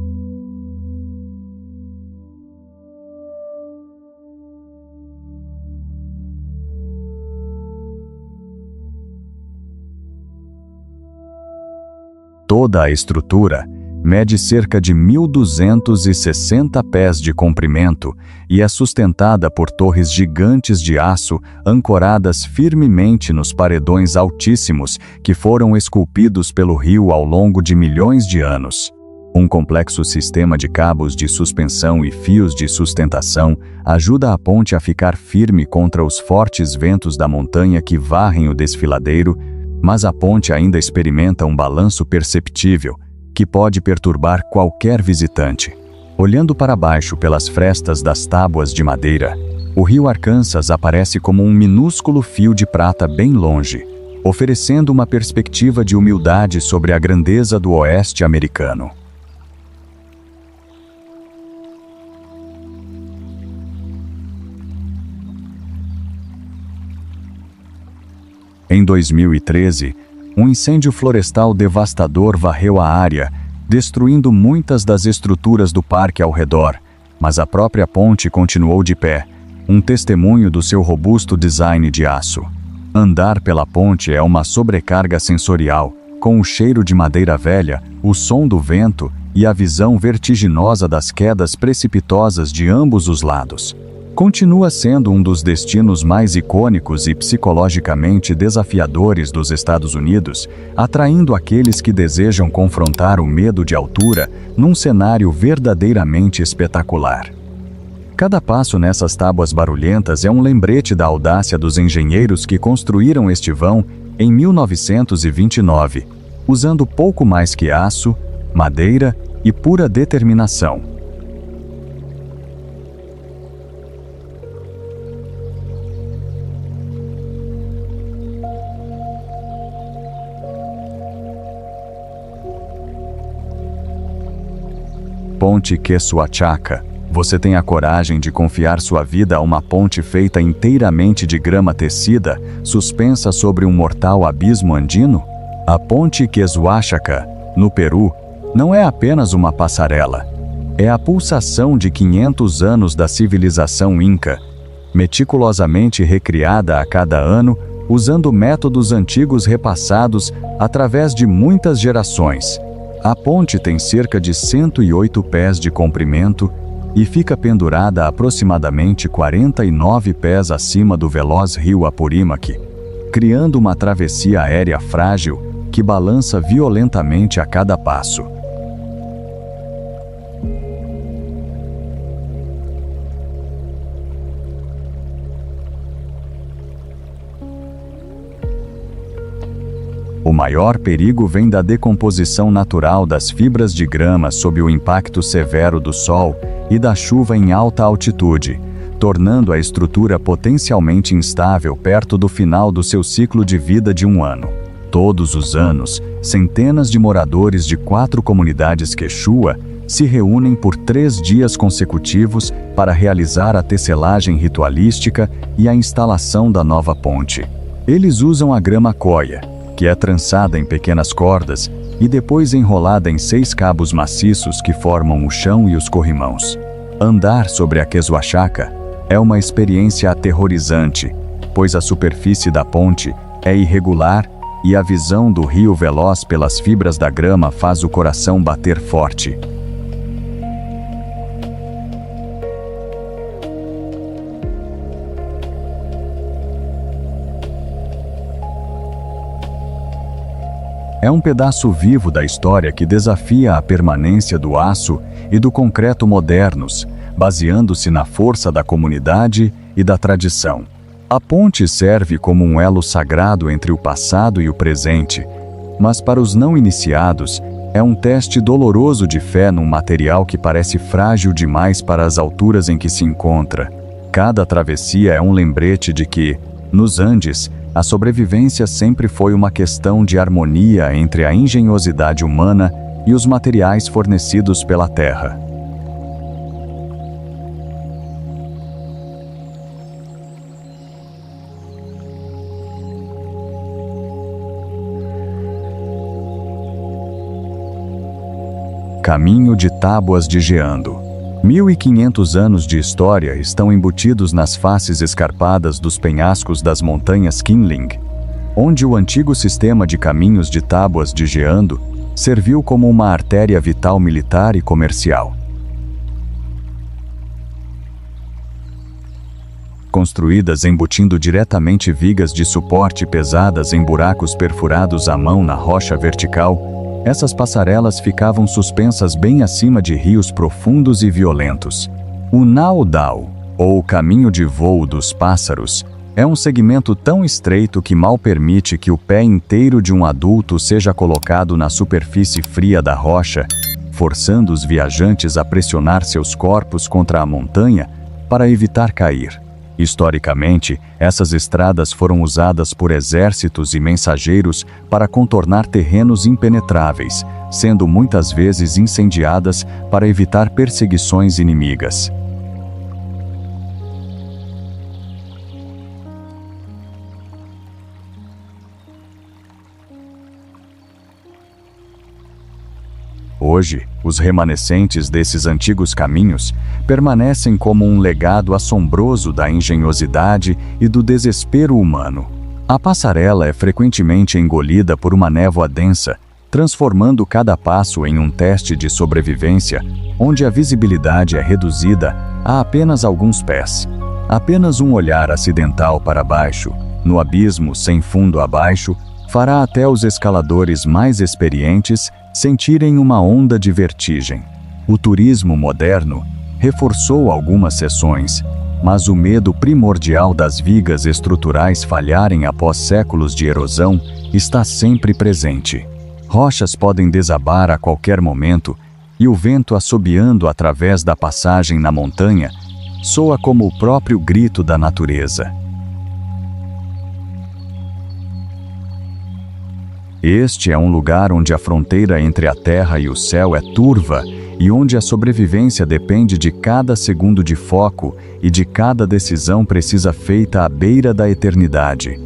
Toda a estrutura mede cerca de 1.260 pés de comprimento e é sustentada por torres gigantes de aço ancoradas firmemente nos paredões altíssimos que foram esculpidos pelo rio ao longo de milhões de anos. Um complexo sistema de cabos de suspensão e fios de sustentação ajuda a ponte a ficar firme contra os fortes ventos da montanha que varrem o desfiladeiro, mas a ponte ainda experimenta um balanço perceptível, que pode perturbar qualquer visitante. Olhando para baixo pelas frestas das tábuas de madeira, o rio Arkansas aparece como um minúsculo fio de prata bem longe, oferecendo uma perspectiva de humildade sobre a grandeza do oeste americano. Em 2013, um incêndio florestal devastador varreu a área, destruindo muitas das estruturas do parque ao redor, mas a própria ponte continuou de pé, um testemunho do seu robusto design de aço. Andar pela ponte é uma sobrecarga sensorial, com o cheiro de madeira velha, o som do vento e a visão vertiginosa das quedas precipitosas de ambos os lados. Continua sendo um dos destinos mais icônicos e psicologicamente desafiadores dos Estados Unidos, atraindo aqueles que desejam confrontar o medo de altura num cenário verdadeiramente espetacular. Cada passo nessas tábuas barulhentas é um lembrete da audácia dos engenheiros que construíram este vão em 1929, usando pouco mais que aço, madeira e pura determinação. Ponte Kesuachaka. Você tem a coragem de confiar sua vida a uma ponte feita inteiramente de grama tecida, suspensa sobre um mortal abismo andino? A Ponte Kesuachaka, no Peru, não é apenas uma passarela. É a pulsação de 500 anos da civilização Inca, meticulosamente recriada a cada ano, usando métodos antigos repassados através de muitas gerações. A ponte tem cerca de 108 pés de comprimento e fica pendurada aproximadamente 49 pés acima do veloz rio Apurímac, criando uma travessia aérea frágil que balança violentamente a cada passo. O maior perigo vem da decomposição natural das fibras de grama sob o impacto severo do sol e da chuva em alta altitude, tornando a estrutura potencialmente instável perto do final do seu ciclo de vida de um ano. Todos os anos, centenas de moradores de 4 comunidades quechua se reúnem por 3 dias consecutivos para realizar a tecelagem ritualística e a instalação da nova ponte. Eles usam a grama coia, que é trançada em pequenas cordas e depois enrolada em 6 cabos maciços que formam o chão e os corrimãos. Andar sobre a Kesuachaka é uma experiência aterrorizante, pois a superfície da ponte é irregular e a visão do rio veloz pelas fibras da grama faz o coração bater forte. É um pedaço vivo da história que desafia a permanência do aço e do concreto modernos, baseando-se na força da comunidade e da tradição. A ponte serve como um elo sagrado entre o passado e o presente, mas para os não iniciados, é um teste doloroso de fé num material que parece frágil demais para as alturas em que se encontra. Cada travessia é um lembrete de que, nos Andes, a sobrevivência sempre foi uma questão de harmonia entre a engenhosidade humana e os materiais fornecidos pela terra. Caminho de Tábuas de Jeando. 1.500 anos de história estão embutidos nas faces escarpadas dos penhascos das montanhas Qinling, onde o antigo sistema de caminhos de tábuas de Jeando serviu como uma artéria vital militar e comercial. Construídas embutindo diretamente vigas de suporte pesadas em buracos perfurados à mão na rocha vertical, essas passarelas ficavam suspensas bem acima de rios profundos e violentos. O Nao Dao, ou caminho de voo dos pássaros, é um segmento tão estreito que mal permite que o pé inteiro de um adulto seja colocado na superfície fria da rocha, forçando os viajantes a pressionar seus corpos contra a montanha para evitar cair. Historicamente, essas estradas foram usadas por exércitos e mensageiros para contornar terrenos impenetráveis, sendo muitas vezes incendiadas para evitar perseguições inimigas. Hoje, os remanescentes desses antigos caminhos permanecem como um legado assombroso da engenhosidade e do desespero humano. A passarela é frequentemente engolida por uma névoa densa, transformando cada passo em um teste de sobrevivência, onde a visibilidade é reduzida a apenas alguns pés. Apenas um olhar acidental para baixo, no abismo sem fundo abaixo, fará até os escaladores mais experientes sentirem uma onda de vertigem. O turismo moderno reforçou algumas seções, mas o medo primordial das vigas estruturais falharem após séculos de erosão está sempre presente. Rochas podem desabar a qualquer momento e o vento assobiando através da passagem na montanha soa como o próprio grito da natureza. Este é um lugar onde a fronteira entre a terra e o céu é turva e onde a sobrevivência depende de cada segundo de foco e de cada decisão precisa feita à beira da eternidade.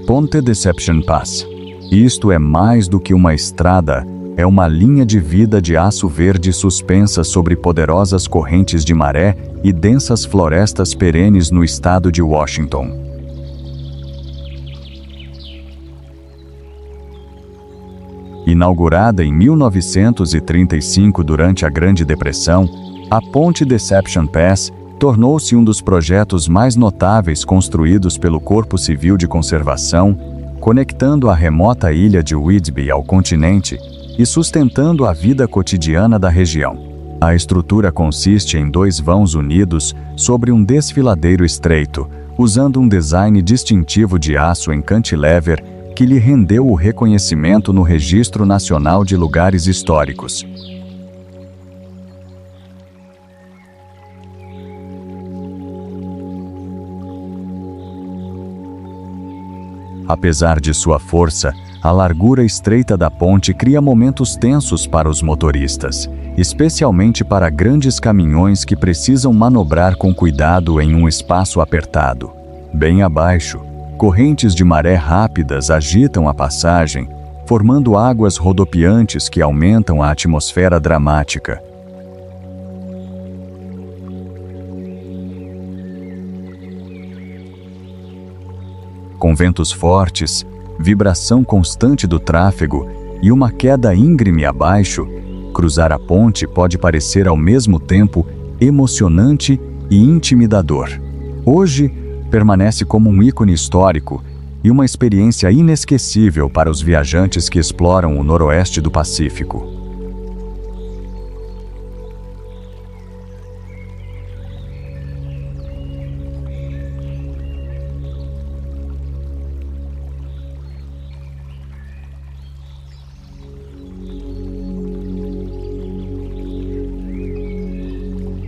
Ponte Deception Pass. Isto é mais do que uma estrada, é uma linha de vida de aço verde suspensa sobre poderosas correntes de maré e densas florestas perenes no estado de Washington. Inaugurada em 1935 durante a Grande Depressão, a Ponte Deception Pass tornou-se um dos projetos mais notáveis construídos pelo Corpo Civil de Conservação, conectando a remota ilha de Whidbey ao continente e sustentando a vida cotidiana da região. A estrutura consiste em 2 vãos unidos sobre um desfiladeiro estreito, usando um design distintivo de aço em cantilever que lhe rendeu o reconhecimento no Registro Nacional de Lugares Históricos. Apesar de sua força, a largura estreita da ponte cria momentos tensos para os motoristas, especialmente para grandes caminhões que precisam manobrar com cuidado em um espaço apertado. Bem abaixo, correntes de maré rápidas agitam a passagem, formando águas rodopiantes que aumentam a atmosfera dramática. Com ventos fortes, vibração constante do tráfego e uma queda íngreme abaixo, cruzar a ponte pode parecer ao mesmo tempo emocionante e intimidador. Hoje, permanece como um ícone histórico e uma experiência inesquecível para os viajantes que exploram o noroeste do Pacífico.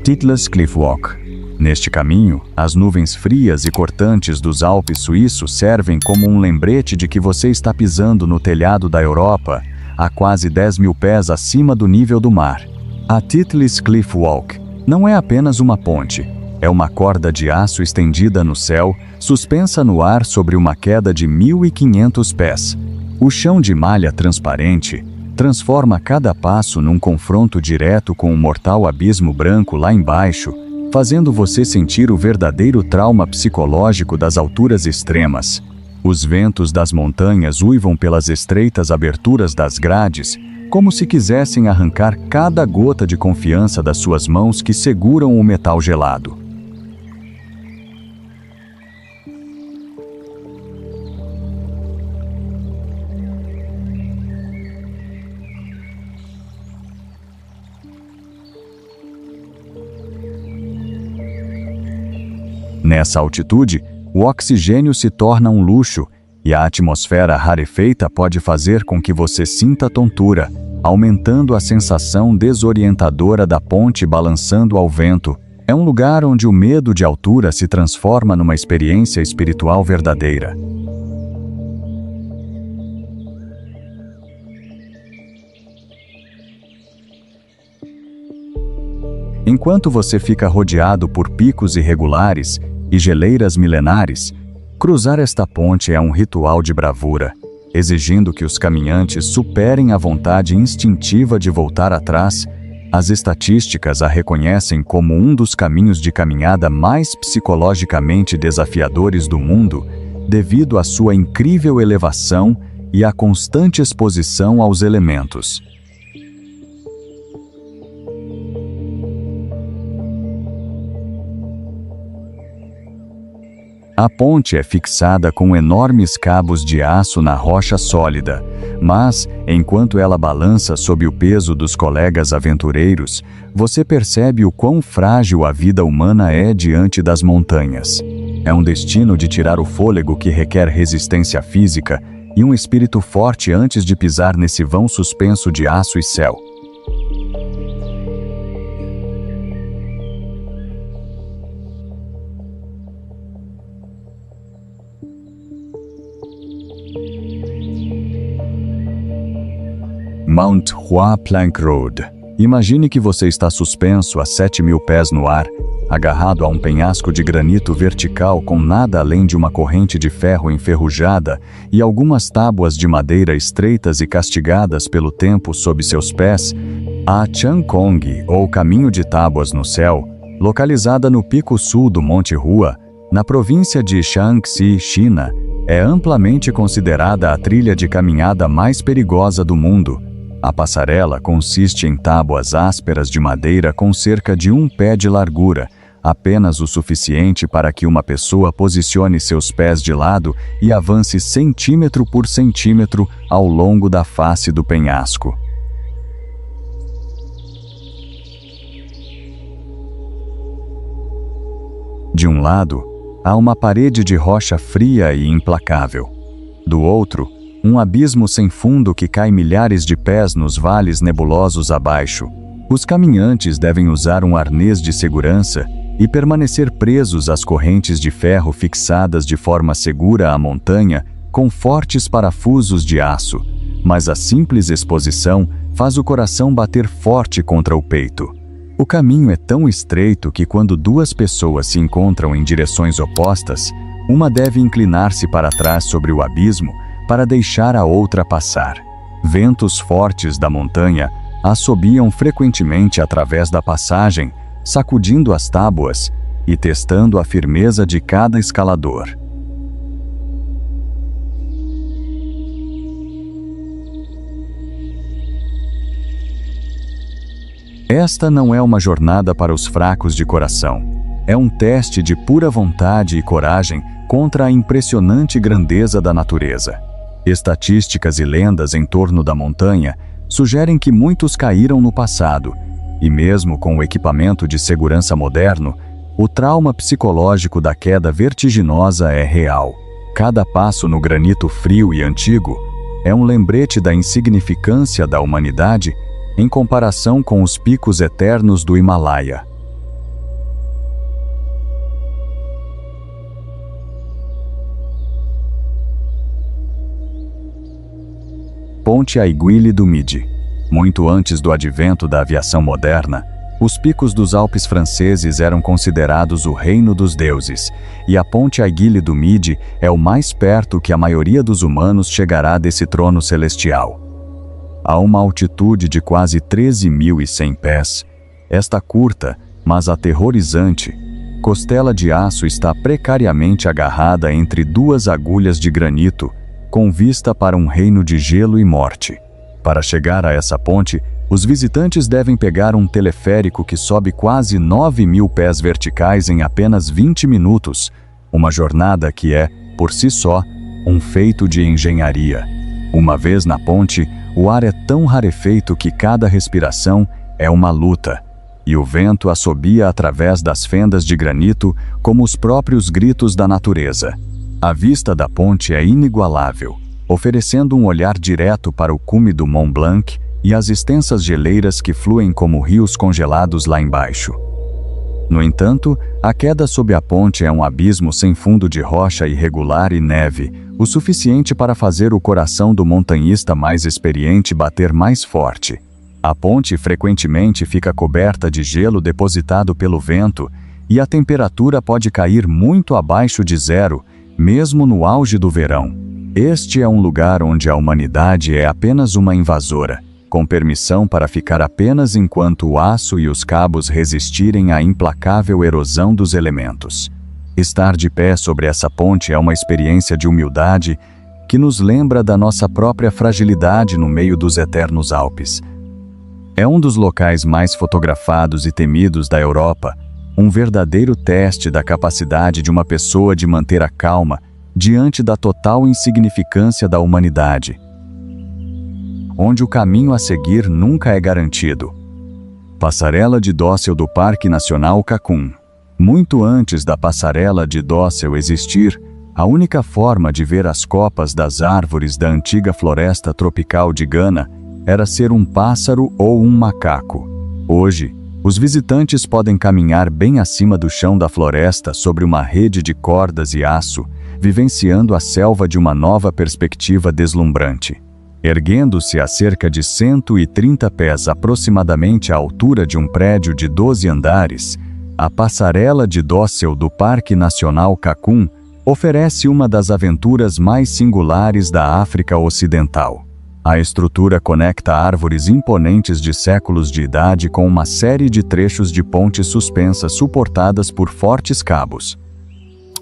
Titlis Cliff Walk. Neste caminho, as nuvens frias e cortantes dos Alpes suíços servem como um lembrete de que você está pisando no telhado da Europa, a quase 10.000 pés acima do nível do mar. A Titlis Cliff Walk não é apenas uma ponte, é uma corda de aço estendida no céu, suspensa no ar sobre uma queda de 1.500 pés. O chão de malha transparente transforma cada passo num confronto direto com o mortal abismo branco lá embaixo, fazendo você sentir o verdadeiro trauma psicológico das alturas extremas. Os ventos das montanhas uivam pelas estreitas aberturas das grades, como se quisessem arrancar cada gota de confiança das suas mãos que seguram o metal gelado. Nessa altitude, o oxigênio se torna um luxo e a atmosfera rarefeita pode fazer com que você sinta tontura, aumentando a sensação desorientadora da ponte balançando ao vento. É um lugar onde o medo de altura se transforma numa experiência espiritual verdadeira. Enquanto você fica rodeado por picos irregulares e geleiras milenares, cruzar esta ponte é um ritual de bravura, exigindo que os caminhantes superem a vontade instintiva de voltar atrás. As estatísticas a reconhecem como um dos caminhos de caminhada mais psicologicamente desafiadores do mundo, devido à sua incrível elevação e à constante exposição aos elementos. A ponte é fixada com enormes cabos de aço na rocha sólida, mas, enquanto ela balança sob o peso dos colegas aventureiros, você percebe o quão frágil a vida humana é diante das montanhas. É um destino de tirar o fôlego que requer resistência física e um espírito forte antes de pisar nesse vão suspenso de aço e céu. Mount Hua Plank Road. Imagine que você está suspenso a 7.000 pés no ar, agarrado a um penhasco de granito vertical com nada além de uma corrente de ferro enferrujada e algumas tábuas de madeira estreitas e castigadas pelo tempo sob seus pés. A Changkong, ou Caminho de Tábuas no Céu, localizada no pico sul do Monte Hua, na província de Shaanxi, China, é amplamente considerada a trilha de caminhada mais perigosa do mundo. A passarela consiste em tábuas ásperas de madeira com cerca de 1 pé de largura, apenas o suficiente para que uma pessoa posicione seus pés de lado e avance centímetro por centímetro ao longo da face do penhasco. De um lado, há uma parede de rocha fria e implacável. Do outro, um abismo sem fundo que cai milhares de pés nos vales nebulosos abaixo. Os caminhantes devem usar um arnês de segurança e permanecer presos às correntes de ferro fixadas de forma segura à montanha com fortes parafusos de aço, mas a simples exposição faz o coração bater forte contra o peito. O caminho é tão estreito que quando duas pessoas se encontram em direções opostas, uma deve inclinar-se para trás sobre o abismo para deixar a outra passar. Ventos fortes da montanha assobiam frequentemente através da passagem, sacudindo as tábuas e testando a firmeza de cada escalador. Esta não é uma jornada para os fracos de coração. É um teste de pura vontade e coragem contra a impressionante grandeza da natureza. Estatísticas e lendas em torno da montanha sugerem que muitos caíram no passado, e mesmo com o equipamento de segurança moderno, o trauma psicológico da queda vertiginosa é real. Cada passo no granito frio e antigo é um lembrete da insignificância da humanidade em comparação com os picos eternos do Himalaia. Ponte Aiguille du Midi. Muito antes do advento da aviação moderna, os picos dos Alpes franceses eram considerados o reino dos deuses, e a Ponte Aiguille du Midi é o mais perto que a maioria dos humanos chegará desse trono celestial. A uma altitude de quase 13.100 pés, esta curta, mas aterrorizante, costela de aço está precariamente agarrada entre duas agulhas de granito, com vista para um reino de gelo e morte. Para chegar a essa ponte, os visitantes devem pegar um teleférico que sobe quase 9.000 pés verticais em apenas 20 minutos, uma jornada que é, por si só, um feito de engenharia. Uma vez na ponte, o ar é tão rarefeito que cada respiração é uma luta, e o vento assobia através das fendas de granito como os próprios gritos da natureza. A vista da ponte é inigualável, oferecendo um olhar direto para o cume do Mont Blanc e as extensas geleiras que fluem como rios congelados lá embaixo. No entanto, a queda sob a ponte é um abismo sem fundo de rocha irregular e neve, o suficiente para fazer o coração do montanhista mais experiente bater mais forte. A ponte frequentemente fica coberta de gelo depositado pelo vento e a temperatura pode cair muito abaixo de zero, mesmo no auge do verão. Este é um lugar onde a humanidade é apenas uma invasora, com permissão para ficar apenas enquanto o aço e os cabos resistirem à implacável erosão dos elementos. Estar de pé sobre essa ponte é uma experiência de humildade que nos lembra da nossa própria fragilidade no meio dos eternos Alpes. É um dos locais mais fotografados e temidos da Europa, um verdadeiro teste da capacidade de uma pessoa de manter a calma diante da total insignificância da humanidade, onde o caminho a seguir nunca é garantido. Passarela de Dócil do Parque Nacional Cacum. Muito antes da passarela de Dócil existir, a única forma de ver as copas das árvores da antiga floresta tropical de Gana era ser um pássaro ou um macaco. Hoje, os visitantes podem caminhar bem acima do chão da floresta sobre uma rede de cordas e aço, vivenciando a selva de uma nova perspectiva deslumbrante. Erguendo-se a cerca de 130 pés, aproximadamente à altura de um prédio de 12 andares, a Passarela de Dócil do Parque Nacional Cacum oferece uma das aventuras mais singulares da África Ocidental. A estrutura conecta árvores imponentes de séculos de idade com uma série de trechos de pontes suspensas suportadas por fortes cabos.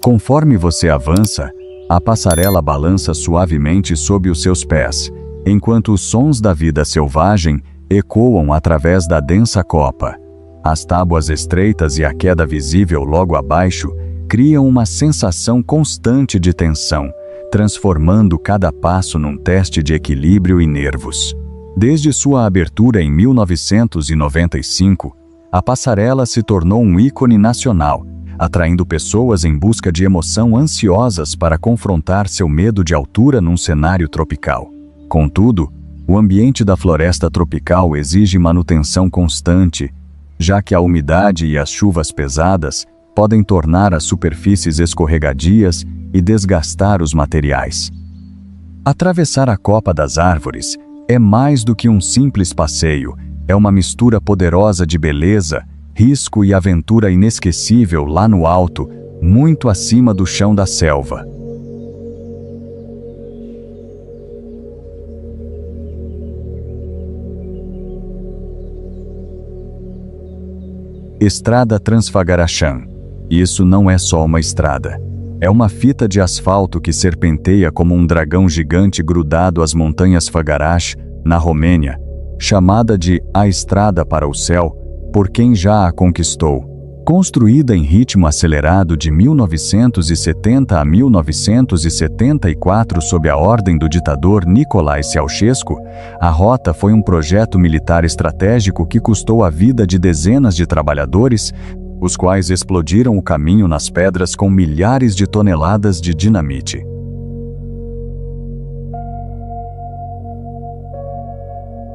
Conforme você avança, a passarela balança suavemente sob os seus pés, enquanto os sons da vida selvagem ecoam através da densa copa. As tábuas estreitas e a queda visível logo abaixo criam uma sensação constante de tensão, transformando cada passo num teste de equilíbrio e nervos. Desde sua abertura em 1995, a passarela se tornou um ícone nacional, atraindo pessoas em busca de emoção ansiosas para confrontar seu medo de altura num cenário tropical. Contudo, o ambiente da floresta tropical exige manutenção constante, já que a umidade e as chuvas pesadas podem tornar as superfícies escorregadias e desgastar os materiais. Atravessar a copa das árvores é mais do que um simples passeio, é uma mistura poderosa de beleza, risco e aventura inesquecível lá no alto, muito acima do chão da selva. Estrada Transfagaraxan. Isso não é só uma estrada. É uma fita de asfalto que serpenteia como um dragão gigante grudado às montanhas Fagarash, na Romênia, chamada de A Estrada para o Céu, por quem já a conquistou. Construída em ritmo acelerado de 1970 a 1974 sob a ordem do ditador Nicolae Ceausescu, a rota foi um projeto militar estratégico que custou a vida de dezenas de trabalhadores, os quais explodiram o caminho nas pedras com milhares de toneladas de dinamite.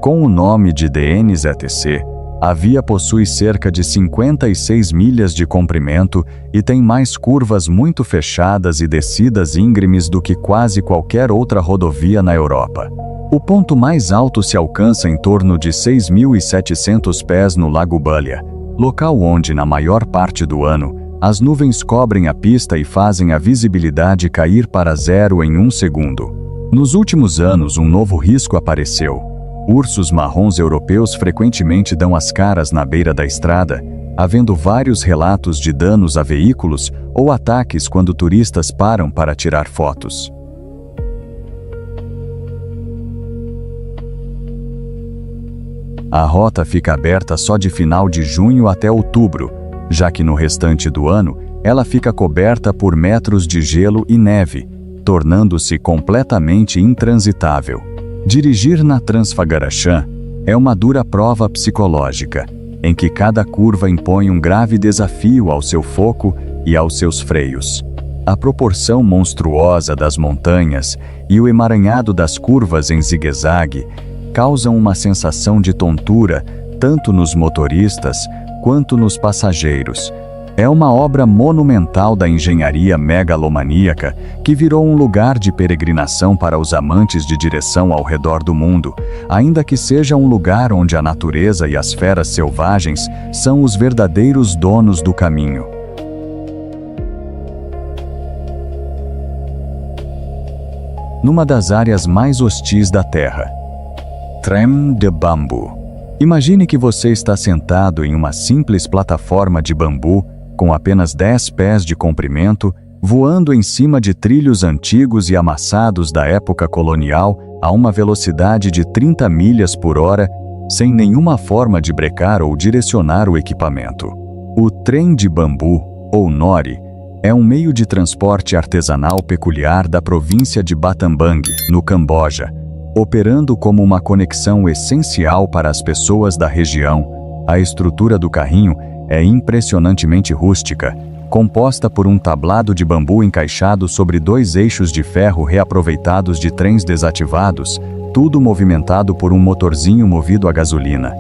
Com o nome de DNZTC, a via possui cerca de 56 milhas de comprimento e tem mais curvas muito fechadas e descidas íngremes do que quase qualquer outra rodovia na Europa. O ponto mais alto se alcança em torno de 6.700 pés no Lago Bullia, local onde, na maior parte do ano, as nuvens cobrem a pista e fazem a visibilidade cair para zero em um segundo. Nos últimos anos, um novo risco apareceu. Ursos marrons europeus frequentemente dão as caras na beira da estrada, havendo vários relatos de danos a veículos ou ataques quando turistas param para tirar fotos. A rota fica aberta só de final de junho até outubro, já que no restante do ano ela fica coberta por metros de gelo e neve, tornando-se completamente intransitável. Dirigir na Transfagaraxan é uma dura prova psicológica, em que cada curva impõe um grave desafio ao seu foco e aos seus freios. A proporção monstruosa das montanhas e o emaranhado das curvas em zigue-zague causam uma sensação de tontura tanto nos motoristas quanto nos passageiros. É uma obra monumental da engenharia megalomaníaca que virou um lugar de peregrinação para os amantes de direção ao redor do mundo, ainda que seja um lugar onde a natureza e as feras selvagens são os verdadeiros donos do caminho. Numa das áreas mais hostis da Terra. Trem de bambu. Imagine que você está sentado em uma simples plataforma de bambu com apenas 10 pés de comprimento, voando em cima de trilhos antigos e amassados da época colonial a uma velocidade de 30 milhas por hora, sem nenhuma forma de brecar ou direcionar o equipamento. O trem de bambu, ou nori, é um meio de transporte artesanal peculiar da província de Battambang, no Camboja, operando como uma conexão essencial para as pessoas da região. A estrutura do carrinho é impressionantemente rústica, composta por um tablado de bambu encaixado sobre 2 eixos de ferro reaproveitados de trens desativados, tudo movimentado por um motorzinho movido a gasolina.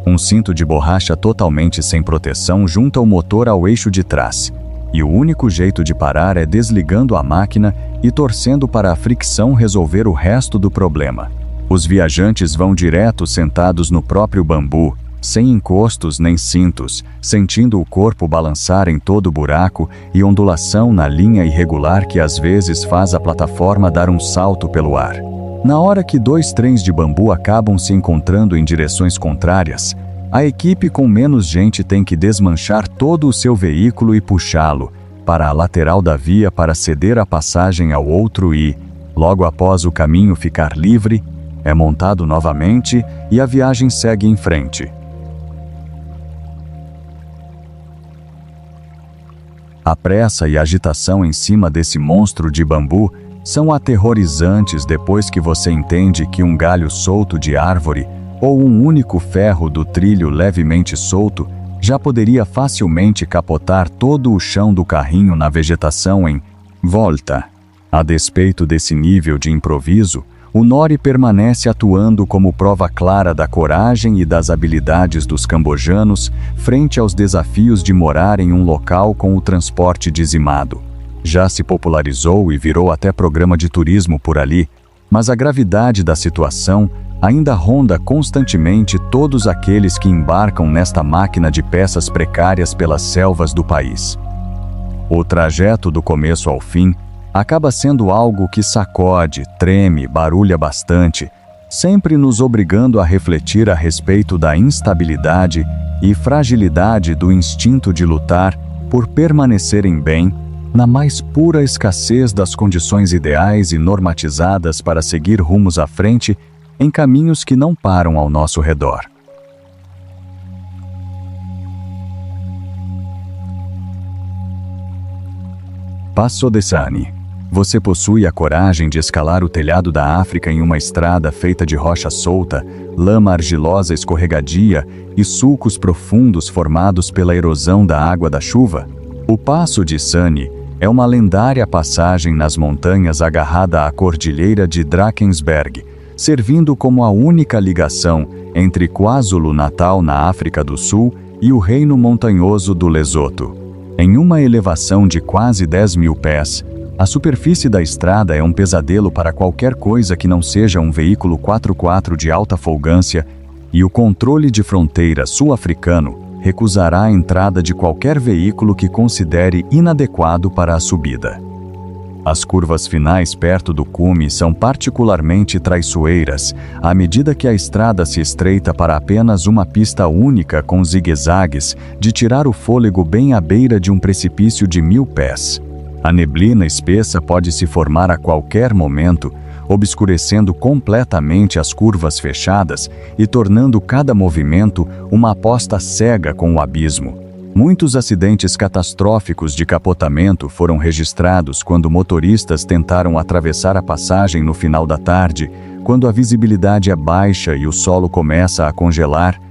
Um cinto de borracha totalmente sem proteção junta o motor ao eixo de trás, e o único jeito de parar é desligando a máquina e torcendo para a fricção resolver o resto do problema. Os viajantes vão direto sentados no próprio bambu, sem encostos nem cintos, sentindo o corpo balançar em todo o buraco e ondulação na linha irregular que às vezes faz a plataforma dar um salto pelo ar. Na hora que 2 trens de bambu acabam se encontrando em direções contrárias, a equipe com menos gente tem que desmanchar todo o seu veículo e puxá-lo para a lateral da via para ceder a passagem ao outro e, logo após o caminho ficar livre, é montado novamente e a viagem segue em frente. A pressa e a agitação em cima desse monstro de bambu são aterrorizantes depois que você entende que um galho solto de árvore ou um único ferro do trilho levemente solto já poderia facilmente capotar todo o chão do carrinho na vegetação em volta. A despeito desse nível de improviso, o nori permanece atuando como prova clara da coragem e das habilidades dos cambojanos frente aos desafios de morar em um local com o transporte dizimado. Já se popularizou e virou até programa de turismo por ali, mas a gravidade da situação ainda ronda constantemente todos aqueles que embarcam nesta máquina de peças precárias pelas selvas do país. O trajeto do começo ao fim acaba sendo algo que sacode, treme, barulha bastante, sempre nos obrigando a refletir a respeito da instabilidade e fragilidade do instinto de lutar por permanecerem bem, na mais pura escassez das condições ideais e normatizadas para seguir rumos à frente em caminhos que não param ao nosso redor. Passo de Sani. Você possui a coragem de escalar o telhado da África em uma estrada feita de rocha solta, lama argilosa escorregadia e sulcos profundos formados pela erosão da água da chuva? O Passo de Sani é uma lendária passagem nas montanhas agarrada à cordilheira de Drakensberg, servindo como a única ligação entre KwaZulu-Natal na África do Sul e o reino montanhoso do Lesoto. Em uma elevação de quase 10.000 pés, a superfície da estrada é um pesadelo para qualquer coisa que não seja um veículo 4x4 de alta folgância, e o controle de fronteira sul-africano recusará a entrada de qualquer veículo que considere inadequado para a subida. As curvas finais perto do cume são particularmente traiçoeiras, à medida que a estrada se estreita para apenas uma pista única com zigue-zagues de tirar o fôlego bem à beira de um precipício de 1.000 pés. A neblina espessa pode se formar a qualquer momento, obscurecendo completamente as curvas fechadas e tornando cada movimento uma aposta cega com o abismo. Muitos acidentes catastróficos de capotamento foram registrados quando motoristas tentaram atravessar a passagem no final da tarde, quando a visibilidade é baixa e o solo começa a congelar.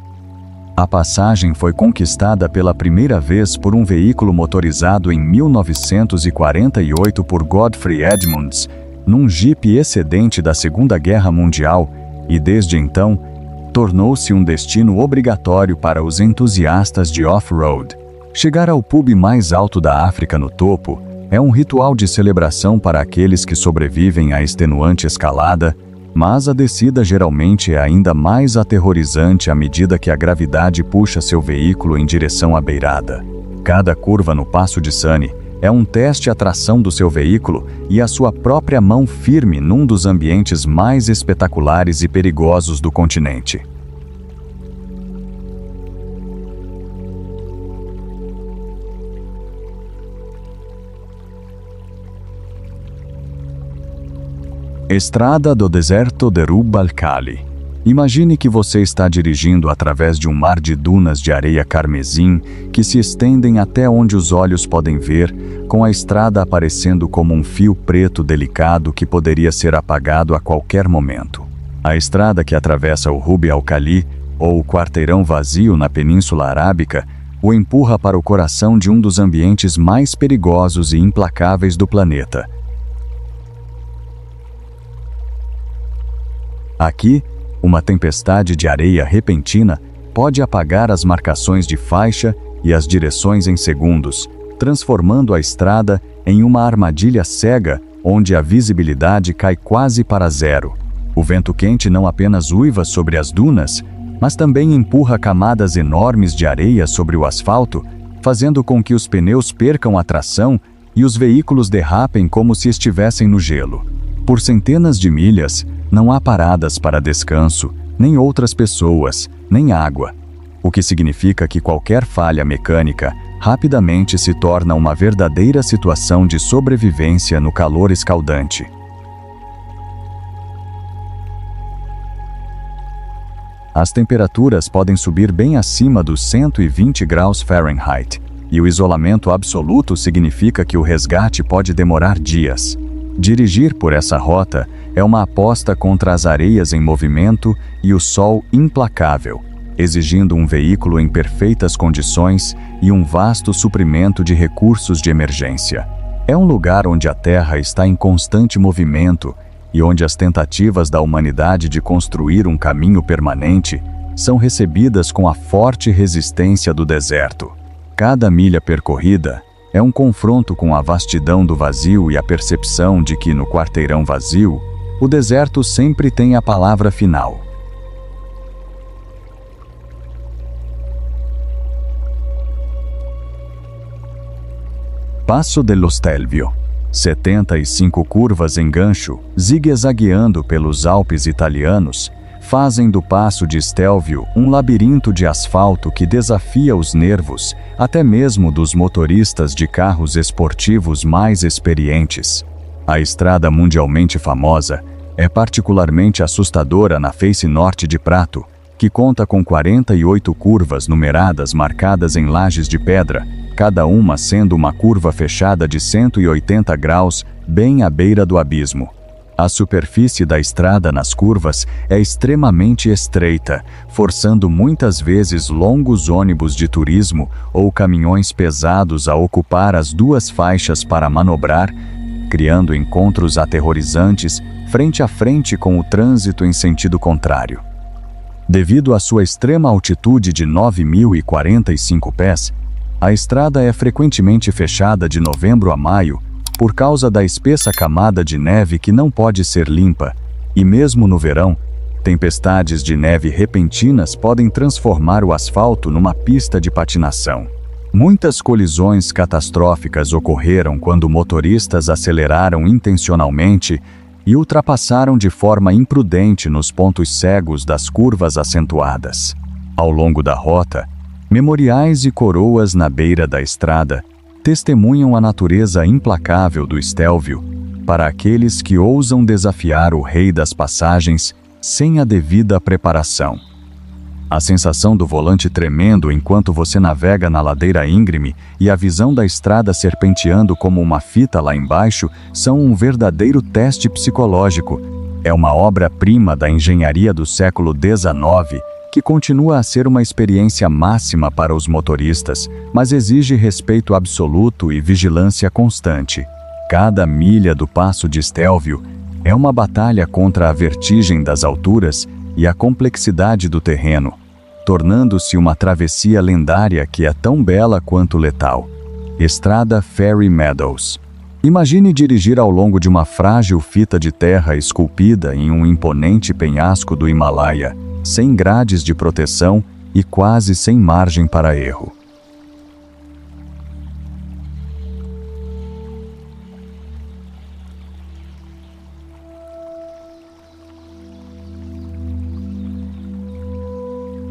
A passagem foi conquistada pela primeira vez por um veículo motorizado em 1948 por Godfrey Edmunds, num Jeep excedente da Segunda Guerra Mundial, e desde então, tornou-se um destino obrigatório para os entusiastas de off-road. Chegar ao pub mais alto da África no topo é um ritual de celebração para aqueles que sobrevivem à extenuante escalada, mas a descida geralmente é ainda mais aterrorizante à medida que a gravidade puxa seu veículo em direção à beirada. Cada curva no Passo de Sani é um teste à tração do seu veículo e a sua própria mão firme num dos ambientes mais espetaculares e perigosos do continente. Estrada do Deserto de Rub al Khali. Imagine que você está dirigindo através de um mar de dunas de areia carmesim que se estendem até onde os olhos podem ver, com a estrada aparecendo como um fio preto delicado que poderia ser apagado a qualquer momento. A estrada que atravessa o Rub al-Khali, ou o quarteirão vazio na Península Arábica, o empurra para o coração de um dos ambientes mais perigosos e implacáveis do planeta. Aqui, uma tempestade de areia repentina pode apagar as marcações de faixa e as direções em segundos, transformando a estrada em uma armadilha cega onde a visibilidade cai quase para zero. O vento quente não apenas uiva sobre as dunas, mas também empurra camadas enormes de areia sobre o asfalto, fazendo com que os pneus percam a tração e os veículos derrapem como se estivessem no gelo. Por centenas de milhas, não há paradas para descanso, nem outras pessoas, nem água. O que significa que qualquer falha mecânica rapidamente se torna uma verdadeira situação de sobrevivência no calor escaldante. As temperaturas podem subir bem acima dos 120 graus Fahrenheit, e o isolamento absoluto significa que o resgate pode demorar dias. Dirigir por essa rota é uma aposta contra as areias em movimento e o sol implacável, exigindo um veículo em perfeitas condições e um vasto suprimento de recursos de emergência. É um lugar onde a Terra está em constante movimento e onde as tentativas da humanidade de construir um caminho permanente são recebidas com a forte resistência do deserto. Cada milha percorrida é um confronto com a vastidão do vazio e a percepção de que, no quarteirão vazio, o deserto sempre tem a palavra final. Passo dello Stelvio. 75 curvas em gancho, zigue-zagueando pelos Alpes italianos, fazem do Passo de Stelvio um labirinto de asfalto que desafia os nervos, até mesmo dos motoristas de carros esportivos mais experientes. A estrada mundialmente famosa é particularmente assustadora na face norte de Prato, que conta com 48 curvas numeradas marcadas em lajes de pedra, cada uma sendo uma curva fechada de 180 graus, bem à beira do abismo. A superfície da estrada nas curvas é extremamente estreita, forçando muitas vezes longos ônibus de turismo ou caminhões pesados a ocupar as duas faixas para manobrar, criando encontros aterrorizantes frente a frente com o trânsito em sentido contrário. Devido à sua extrema altitude de 9.045 pés, a estrada é frequentemente fechada de novembro a maio, por causa da espessa camada de neve que não pode ser limpa, e mesmo no verão, tempestades de neve repentinas podem transformar o asfalto numa pista de patinação. Muitas colisões catastróficas ocorreram quando motoristas aceleraram intencionalmente e ultrapassaram de forma imprudente nos pontos cegos das curvas acentuadas. Ao longo da rota, memoriais e coroas na beira da estrada testemunham a natureza implacável do Stelvio para aqueles que ousam desafiar o rei das passagens sem a devida preparação. A sensação do volante tremendo enquanto você navega na ladeira íngreme e a visão da estrada serpenteando como uma fita lá embaixo são um verdadeiro teste psicológico. É uma obra-prima da engenharia do século XIX que continua a ser uma experiência máxima para os motoristas, mas exige respeito absoluto e vigilância constante. Cada milha do Passo de Stelvio é uma batalha contra a vertigem das alturas e a complexidade do terreno, tornando-se uma travessia lendária que é tão bela quanto letal. Estrada Fairy Meadows. Imagine dirigir ao longo de uma frágil fita de terra esculpida em um imponente penhasco do Himalaia, sem grades de proteção e quase sem margem para erro.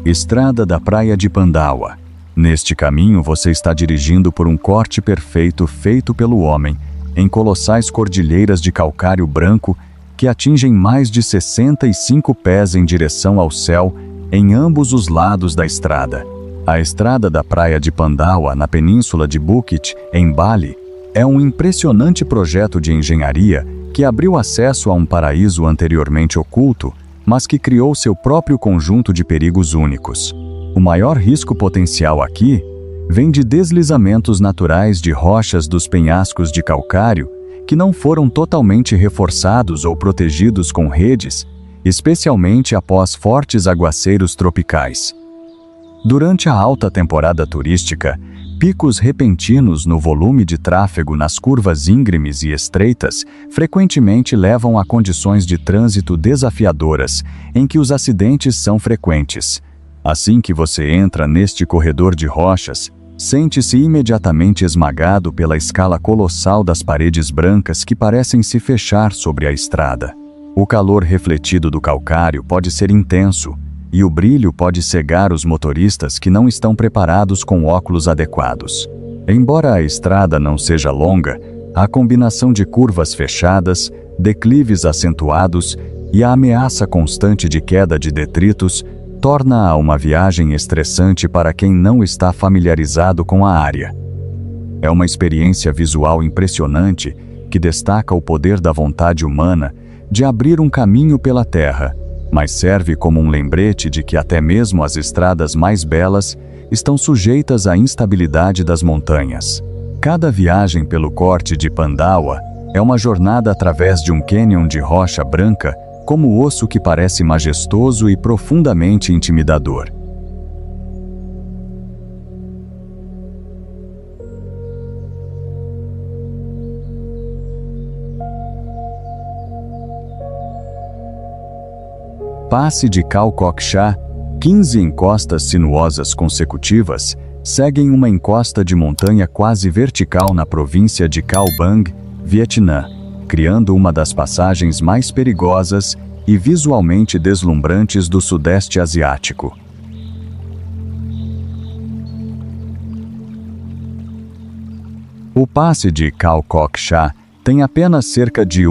Estrada da Praia de Pandawa. Neste caminho você está dirigindo por um corte perfeito feito pelo homem, em colossais cordilheiras de calcário branco que atingem mais de 65 pés em direção ao céu em ambos os lados da estrada. A estrada da praia de Pandawa, na península de Bukit, em Bali, é um impressionante projeto de engenharia que abriu acesso a um paraíso anteriormente oculto, mas que criou seu próprio conjunto de perigos únicos. O maior risco potencial aqui vem de deslizamentos naturais de rochas dos penhascos de calcário que não foram totalmente reforçados ou protegidos com redes, especialmente após fortes aguaceiros tropicais. Durante a alta temporada turística, picos repentinos no volume de tráfego nas curvas íngremes e estreitas frequentemente levam a condições de trânsito desafiadoras, em que os acidentes são frequentes. Assim que você entra neste corredor de rochas, sente-se imediatamente esmagado pela escala colossal das paredes brancas que parecem se fechar sobre a estrada. O calor refletido do calcário pode ser intenso, e o brilho pode cegar os motoristas que não estão preparados com óculos adequados. Embora a estrada não seja longa, a combinação de curvas fechadas, declives acentuados e a ameaça constante de queda de detritos torna-a uma viagem estressante para quem não está familiarizado com a área. É uma experiência visual impressionante que destaca o poder da vontade humana de abrir um caminho pela terra, mas serve como um lembrete de que até mesmo as estradas mais belas estão sujeitas à instabilidade das montanhas. Cada viagem pelo corte de Pandawa é uma jornada através de um cânion de rocha branca, como osso que parece majestoso e profundamente intimidador. Passe de Khao Kok Cha, 15 encostas sinuosas consecutivas, seguem uma encosta de montanha quase vertical na província de Cao Bang, Vietnã, criando uma das passagens mais perigosas e visualmente deslumbrantes do Sudeste Asiático. O passe de Khao Kok Cha tem apenas cerca de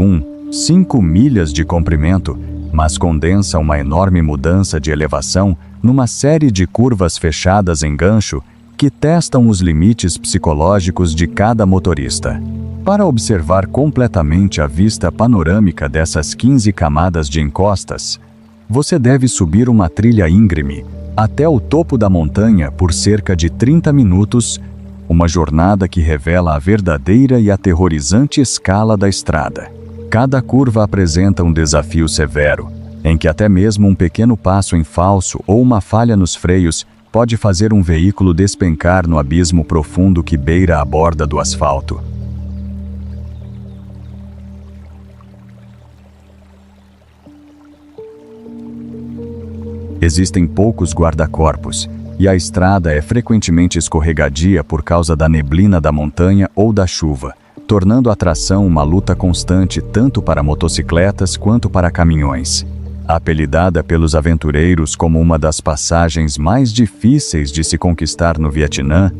5 milhas de comprimento, mas condensa uma enorme mudança de elevação numa série de curvas fechadas em gancho que testam os limites psicológicos de cada motorista. Para observar completamente a vista panorâmica dessas 15 camadas de encostas, você deve subir uma trilha íngreme até o topo da montanha por cerca de 30 minutos, uma jornada que revela a verdadeira e aterrorizante escala da estrada. Cada curva apresenta um desafio severo, em que até mesmo um pequeno passo em falso ou uma falha nos freios pode fazer um veículo despencar no abismo profundo que beira a borda do asfalto. Existem poucos guarda-corpos, e a estrada é frequentemente escorregadia por causa da neblina da montanha ou da chuva, tornando a tração uma luta constante tanto para motocicletas quanto para caminhões. Apelidada pelos aventureiros como uma das passagens mais difíceis de se conquistar no Vietnã,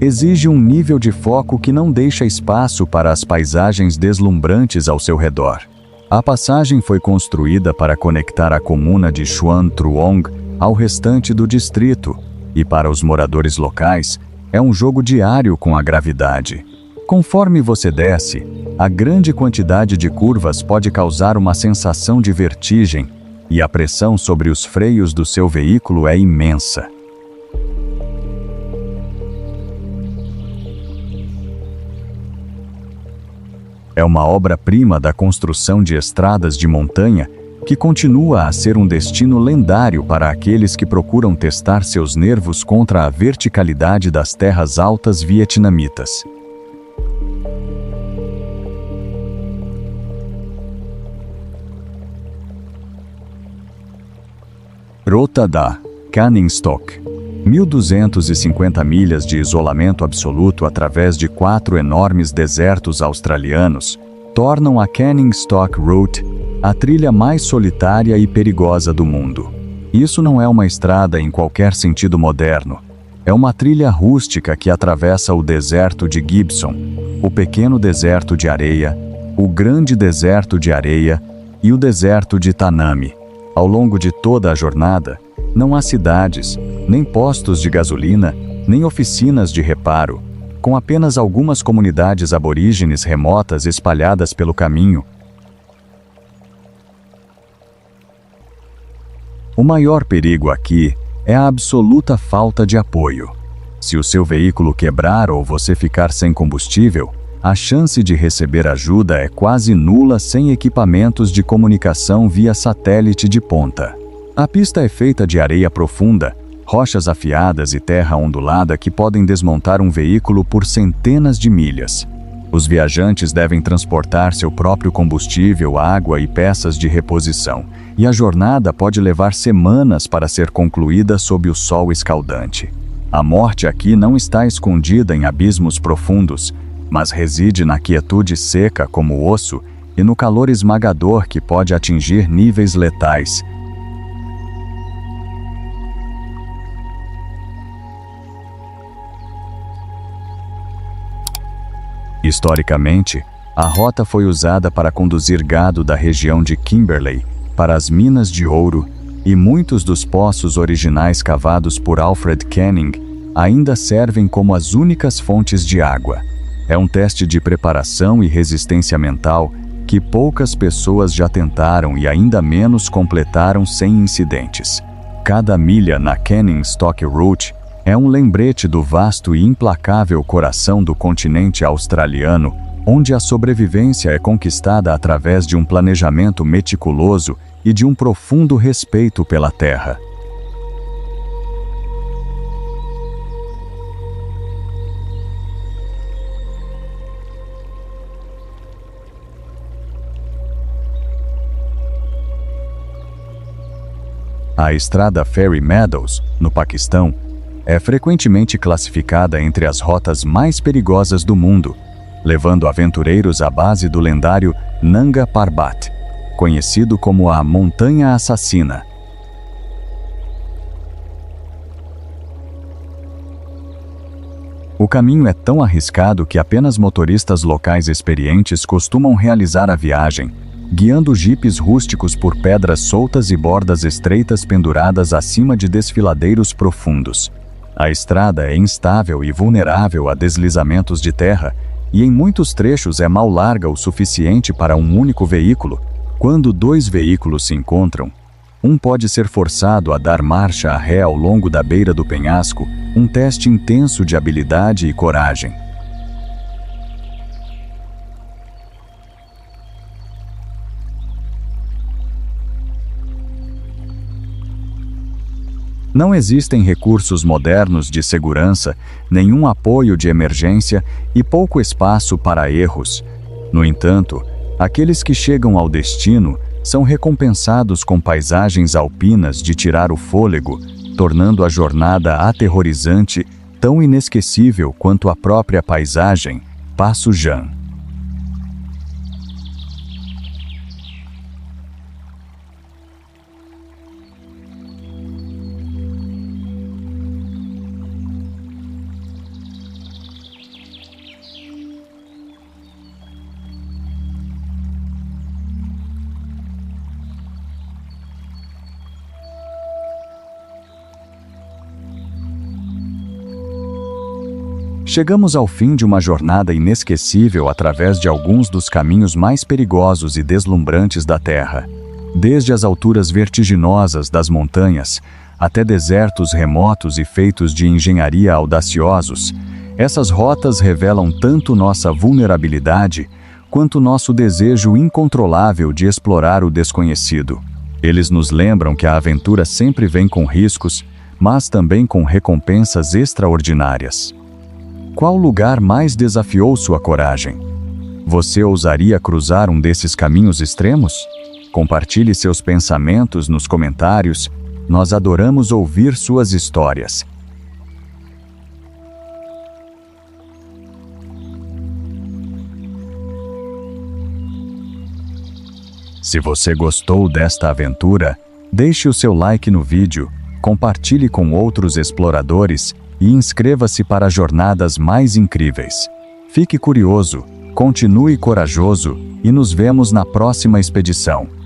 exige um nível de foco que não deixa espaço para as paisagens deslumbrantes ao seu redor. A passagem foi construída para conectar a comuna de Xuan Truong ao restante do distrito, e para os moradores locais, é um jogo diário com a gravidade. Conforme você desce, a grande quantidade de curvas pode causar uma sensação de vertigem, e a pressão sobre os freios do seu veículo é imensa. É uma obra-prima da construção de estradas de montanha que continua a ser um destino lendário para aqueles que procuram testar seus nervos contra a verticalidade das terras altas vietnamitas. Rota da Canning Stock. 1.250 milhas de isolamento absoluto através de 4 enormes desertos australianos tornam a Canning Stock Route a trilha mais solitária e perigosa do mundo. Isso não é uma estrada em qualquer sentido moderno. É uma trilha rústica que atravessa o deserto de Gibson, o pequeno deserto de areia, o grande deserto de areia e o deserto de Tanami. Ao longo de toda a jornada, não há cidades, nem postos de gasolina, nem oficinas de reparo, com apenas algumas comunidades aborígenes remotas espalhadas pelo caminho. O maior perigo aqui é a absoluta falta de apoio. Se o seu veículo quebrar ou você ficar sem combustível, a chance de receber ajuda é quase nula sem equipamentos de comunicação via satélite de ponta. A pista é feita de areia profunda, rochas afiadas e terra ondulada que podem desmontar um veículo por centenas de milhas. Os viajantes devem transportar seu próprio combustível, água e peças de reposição, e a jornada pode levar semanas para ser concluída sob o sol escaldante. A morte aqui não está escondida em abismos profundos, mas reside na quietude seca como o osso e no calor esmagador que pode atingir níveis letais. Historicamente, a rota foi usada para conduzir gado da região de Kimberley para as minas de ouro, e muitos dos poços originais cavados por Alfred Canning ainda servem como as únicas fontes de água. É um teste de preparação e resistência mental que poucas pessoas já tentaram e ainda menos completaram sem incidentes. Cada milha na Canning Stock Route é um lembrete do vasto e implacável coração do continente australiano, onde a sobrevivência é conquistada através de um planejamento meticuloso e de um profundo respeito pela terra. A estrada Fairy Meadows, no Paquistão, é frequentemente classificada entre as rotas mais perigosas do mundo, levando aventureiros à base do lendário Nanga Parbat, conhecido como a Montanha Assassina. O caminho é tão arriscado que apenas motoristas locais experientes costumam realizar a viagem, guiando jipes rústicos por pedras soltas e bordas estreitas penduradas acima de desfiladeiros profundos. A estrada é instável e vulnerável a deslizamentos de terra, e em muitos trechos é mal larga o suficiente para um único veículo. Quando dois veículos se encontram, um pode ser forçado a dar marcha a ré ao longo da beira do penhasco, um teste intenso de habilidade e coragem. Não existem recursos modernos de segurança, nenhum apoio de emergência e pouco espaço para erros. No entanto, aqueles que chegam ao destino são recompensados com paisagens alpinas de tirar o fôlego, tornando a jornada aterrorizante, tão inesquecível quanto a própria paisagem, Passo Jan. Chegamos ao fim de uma jornada inesquecível através de alguns dos caminhos mais perigosos e deslumbrantes da Terra. Desde as alturas vertiginosas das montanhas até desertos remotos e feitos de engenharia audaciosos, essas rotas revelam tanto nossa vulnerabilidade quanto nosso desejo incontrolável de explorar o desconhecido. Eles nos lembram que a aventura sempre vem com riscos, mas também com recompensas extraordinárias. Qual lugar mais desafiou sua coragem? Você ousaria cruzar um desses caminhos extremos? Compartilhe seus pensamentos nos comentários. Nós adoramos ouvir suas histórias. Se você gostou desta aventura, deixe o seu like no vídeo, compartilhe com outros exploradores e inscreva-se para jornadas mais incríveis. Fique curioso, continue corajoso e nos vemos na próxima expedição.